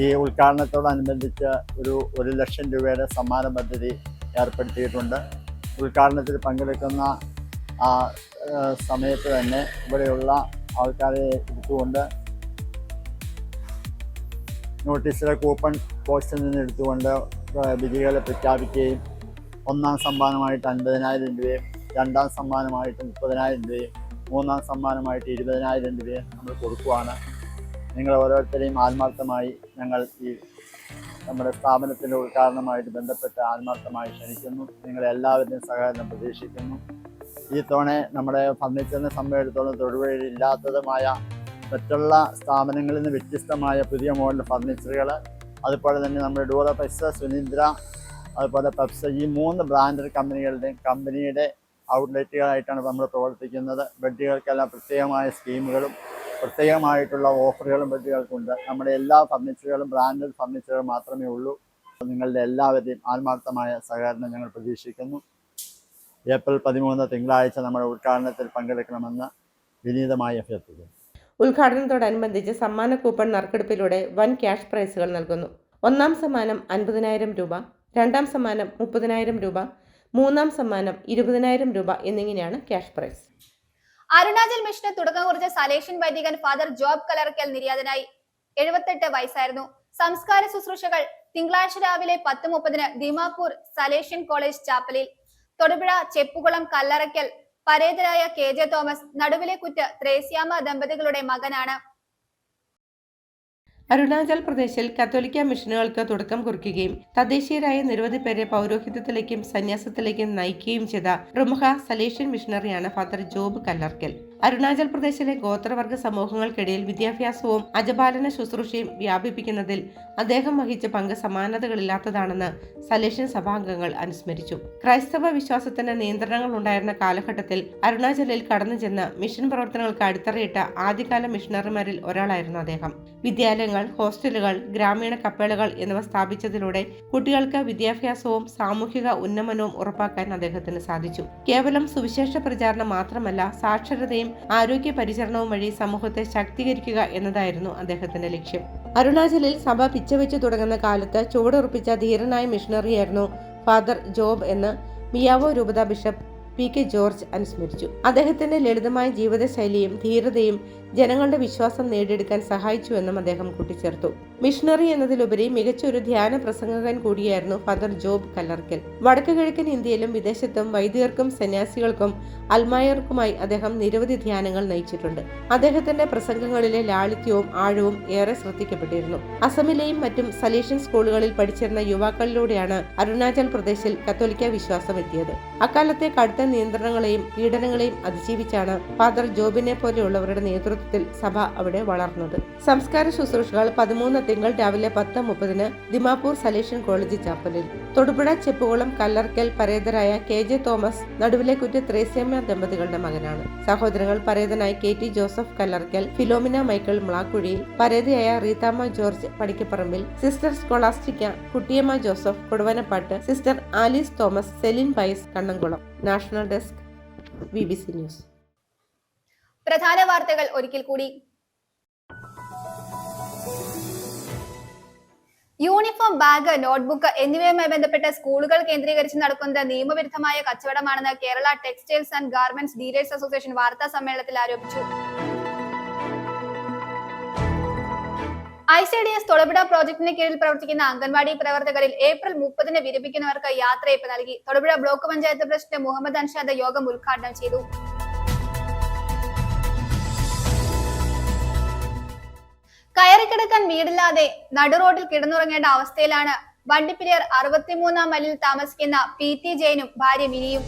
ഈ ഉദ്ഘാടനത്തോടനുബന്ധിച്ച് ഒരു 1 ലക്ഷം രൂപയുടെ സമ്മാന പദ്ധതി ഏർപ്പെടുത്തിയിട്ടുണ്ട്. ഉദ്ഘാടനത്തിൽ പങ്കെടുക്കുന്ന ആ സമയത്ത് തന്നെ ഇവിടെയുള്ള ആൾക്കാരെ എടുത്തുകൊണ്ട് നോട്ടീസിലെ കൂപ്പൺ പോസ്റ്റിൽ നിന്ന് എടുത്തുകൊണ്ട് വിജയികളെ പ്രഖ്യാപിക്കുകയും 1ാം സമ്മാനമായിട്ട് 50,000 രൂപയും 2ാം സമ്മാനമായിട്ട് 30,000 രൂപയും 3ാം സമ്മാനമായിട്ട് 20,000 രൂപയും നമ്മൾ കൊടുക്കുകയാണ്. നിങ്ങൾ ഓരോരുത്തരെയും ആത്മാർത്ഥമായി ഞങ്ങൾ ഈ നമ്മുടെ സ്ഥാപനത്തിൻ്റെ ഉദ്ഘാടനമായിട്ട് ബന്ധപ്പെട്ട് ആത്മാർത്ഥമായി ക്ഷണിക്കുന്നു. നിങ്ങളെല്ലാവരുടെയും സഹകരണം പ്രതീക്ഷിക്കുന്നു. ഈ തവണ നമ്മുടെ ഫർണിച്ചറിനെ സംബന്ധിച്ചിടത്തോളം തൊടുപുഴയിൽ ഇല്ലാത്തതുമായ മറ്റുള്ള സ്ഥാപനങ്ങളിൽ നിന്ന് വ്യത്യസ്തമായ പുതിയ മോഡൽ ഫർണിച്ചറുകൾ, അതുപോലെ തന്നെ നമ്മുടെ ഡൂറപെക്സ്, സുനിന്ദ്ര, അതുപോലെ പെപ്സ്, ഈ 3 ബ്രാൻഡഡ് കമ്പനിയുടെ ഔട്ട്ലെറ്റുകളായിട്ടാണ് നമ്മൾ പ്രവർത്തിക്കുന്നത്. ബെഡുകൾക്കെല്ലാം പ്രത്യേകമായ സ്കീമുകളും പ്രത്യേകമായിട്ടുള്ള ഓഫറുകളും ബെഡുകൾക്കുണ്ട്. നമ്മുടെ എല്ലാ ഫർണിച്ചറുകളും ബ്രാൻഡഡ് ഫർണിച്ചറുകൾ മാത്രമേ ഉള്ളൂ. നിങ്ങളുടെ എല്ലാവരുടെയും ആത്മാർത്ഥമായ സഹകരണം ഞങ്ങൾ പ്രതീക്ഷിക്കുന്നു. ഏപ്രിൽ 13 തിങ്കളാഴ്ച നമ്മുടെ ഉദ്ഘാടനത്തിൽ പങ്കെടുക്കണമെന്ന് വിനീതമായി അഭ്യർത്ഥിക്കുന്നു. ഉദ്ഘാടനത്തോടനുബന്ധിച്ച് സമ്മാന കൂപ്പൺ നറുക്കെടുപ്പിലൂടെ വൻ ക്യാഷ് പ്രൈസുകൾ നൽകുന്നു. 1ാം സമ്മാനം 50,000 രൂപ, 2ാം സമ്മാനം 30,000 രൂപ, 3ാം സമ്മാനം 20,000 രൂപ എന്നിങ്ങനെയാണ് ക്യാഷ് പ്രൈസ്. അരുണാചൽ മിഷന് തുടക്കം കുറിച്ച സലേഷ്യൻ വൈദികൻ ഫാദർ ജോബ് കല്ലറയ്ക്കൽ നിര്യാതനായി. 78 വയസ്സായിരുന്നു. സംസ്കാര ശുശ്രൂഷകൾ തിങ്കളാഴ്ച രാവിലെ 10:30 ദിമാപൂർ സലേഷ്യൻ കോളേജ് ചാപ്പലിൽ. തൊടുപുഴ ചെപ്പുകുളം കല്ലറയ്ക്കൽ പരേതരായ KJ തോമസ് നടുവിലെക്കുറ്റ് ത്രേസ്യാമ്മ ദമ്പതികളുടെ മകനാണ്. അരുണാചൽ പ്രദേശിൽ കത്തോലിക്ക മിഷനുകൾക്ക് തുടക്കം കുറിക്കുകയും തദ്ദേശീയരായ നിരവധി പേരെ പൗരോഹിത്യത്തിലേക്കും സന്യാസത്തിലേക്കും നയിക്കുകയും ചെയ്ത പ്രമുഖ Salesian മിഷണറിയാണ് father job Kallarakkal. Arunachal പ്രദേശിലെ ഗോത്രവർഗ സമൂഹങ്ങൾക്കിടയിൽ വിദ്യാഭ്യാസവും അജപാലന ശുശ്രൂഷയും വ്യാപിപ്പിക്കുന്നതിൽ അദ്ദേഹം വഹിച്ച പങ്ക് സമാനതകളില്ലാത്തതാണെന്ന് സലേഷ്യൻ സഭാംഗങ്ങൾ അനുസ്മരിച്ചു. ക്രൈസ്തവ വിശ്വാസത്തിന് നിയന്ത്രണങ്ങൾ ഉണ്ടായിരുന്ന കാലഘട്ടത്തിൽ അരുണാചലിൽ കടന്നു ചെന്ന് മിഷൻ പ്രവർത്തനങ്ങൾക്ക് അടിത്തറയിട്ട ആദ്യകാല മിഷണറിമാരിൽ ഒരാളായിരുന്നു അദ്ദേഹം. വിദ്യാലയങ്ങൾ, ഹോസ്റ്റലുകൾ, ഗ്രാമീണ കപ്പേളകൾ എന്നിവ സ്ഥാപിച്ചതിലൂടെ കുട്ടികൾക്ക് വിദ്യാഭ്യാസവും സാമൂഹിക ഉന്നമനവും ഉറപ്പാക്കാൻ അദ്ദേഹത്തിന് സാധിച്ചു. കേവലം സുവിശേഷ പ്രചാരണം മാത്രമല്ല, സാക്ഷരതയും ആരോഗ്യ പരിചരണവും വഴി സമൂഹത്തെ ശാക്തീകരിക്കുക എന്നതായിരുന്നു അദ്ദേഹത്തിന്റെ ലക്ഷ്യം. അരുണാചലിൽ സഭ പിച്ചവെച്ചു തുടങ്ങുന്ന കാലത്ത് ചുവടുറപ്പിച്ച ധീരനായ മിഷണറിയായിരുന്നു ഫാദർ ജോബ് എന്ന് മിയാവോ രൂപത ബിഷപ്പ് PK ജോർജ് അനുസ്മരിച്ചു. അദ്ദേഹത്തിന്റെ ലളിതമായ ജീവിതശൈലിയും ധീരതയും ജനങ്ങളുടെ വിശ്വാസം നേടിയെടുക്കാൻ സഹായിച്ചുവെന്നും അദ്ദേഹം കൂട്ടിച്ചേർത്തു. മിഷണറി എന്നതിലുപരി മികച്ച ഒരു ധ്യാന പ്രസംഗകൻ കൂടിയായിരുന്നു ഫാദർ ജോബ് കല്ലറയ്ക്കൽ. വടക്ക് കിഴക്കൻ ഇന്ത്യയിലും വിദേശത്തും വൈദികർക്കും സന്യാസികൾക്കും അൽമായർക്കുമായി അദ്ദേഹം നിരവധി ധ്യാനങ്ങൾ നയിച്ചിട്ടുണ്ട്. അദ്ദേഹത്തിന്റെ പ്രസംഗങ്ങളിലെ ലാളിത്യവും ആഴവും ഏറെ ശ്രദ്ധിക്കപ്പെട്ടിരുന്നു. അസമിലെയും മറ്റും സലേഷ്യൻ സ്കൂളുകളിൽ പഠിച്ചിരുന്ന യുവാക്കളിലൂടെയാണ് അരുണാചൽ പ്രദേശിൽ കത്തോലിക്ക വിശ്വാസം എത്തിയത്. അക്കാലത്തെ കടുത്ത നിയന്ത്രണങ്ങളെയും പീഡനങ്ങളെയും അതിജീവിച്ചാണ് ഫാദർ ജോബിനെ പോലെയുള്ളവരുടെ നേതൃത്വത്തിൽ സഭ അവിടെ വളർന്നത്. സംസ്കാര ശുശ്രൂഷകൾ 13 തിങ്കൾ രാവിലെ 10:30 ദിമാപൂർ സലേഷ്യൻ കോളേജ് ചാപ്പലിൽ. തൊടുപുഴ ചെപ്പുകുളം കല്ലറയ്ക്കൽ പരേതരായ KJ തോമസ് നടുവിലെക്കുറ്റ് ത്രേസ്യാമ്മ ദമ്പതികളുടെ മകനാണ്. സഹോദരങ്ങൾ പരേതനായ KT ജോസഫ് കല്ലറയ്ക്കൽ, ഫിലോമിന മൈക്കിൾ മുളാക്കുഴിയിൽ, പരേതയായ Reethamma George Padikkaparambil, sister Scholastica, Kuttiyamma Joseph Koduvanappattu, sister Alice Thomas, Celine Pais Kannamkulam. National desk BBC news. പ്രധാന വാർത്തകൾ ഒരിക്കൽ കൂടി. യൂണിഫോം, ബാഗ്, നോട്ട്ബുക്ക് എന്നിവയുമായി ബന്ധപ്പെട്ട സ്കൂളുകൾ കേന്ദ്രീകരിച്ച് നടക്കുന്നത് നിയമവിരുദ്ധമായ കച്ചവടമാണെന്ന് Kerala textiles and garments dealers association വാർത്താ സമ്മേളനത്തിൽ ആരോപിച്ചു. ICDS തൊടുപുഴ പ്രോജക്ടിന് കീഴിൽ പ്രവർത്തിക്കുന്ന അംഗൻവാടി പ്രവർത്തകരിൽ ഏപ്രിൽ 30 വിരമിക്കുന്നവർക്ക് യാത്രയയപ്പ് നൽകി. തൊടുപുഴ ബ്ലോക്ക് പഞ്ചായത്ത് പ്രസിഡന്റ് മുഹമ്മദ് അൻഷാദ് യോഗം ഉദ്ഘാടനം ചെയ്തു. കയറിക്കിടക്കാൻ വീടില്ലാതെ നടുറോഡിൽ കിടന്നുറങ്ങേണ്ട അവസ്ഥയിലാണ് വണ്ടിപ്പെരിയാർ 63-ാം മൈലിൽ താമസിക്കുന്ന PT ജയനും ഭാര്യ മിനിയും.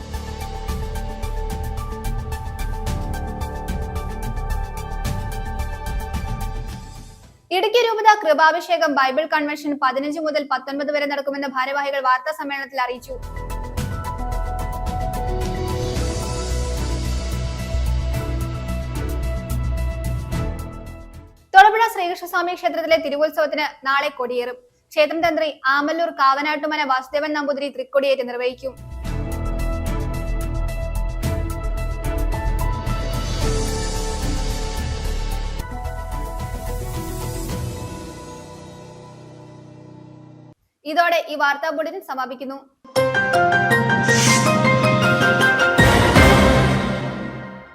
ഇടുക്കി രൂപത കൃപാഭിഷേകം ബൈബിൾ കൺവെൻഷൻ 15 മുതൽ 19 വരെ നടക്കുമെന്ന് ഭാരവാഹികൾ വാർത്താ സമ്മേളനത്തിൽ അറിയിച്ചു. തൊടുപുഴ ശ്രീകൃഷ്ണസ്വാമി ക്ഷേത്രത്തിലെ തിരുവുത്സവത്തിന് നാളെ കൊടിയേറും. ക്ഷേത്രം തന്ത്രി ആമല്ലൂർ കാവനാട്ടുമന വാസുദേവൻ നമ്പൂതിരി തൃക്കൊടിയേറ്റ് നിർവഹിക്കും. ഇതോടെ ഈ വാർത്താ ബുള്ളറ്റിൻ സമാപിക്കുന്നു.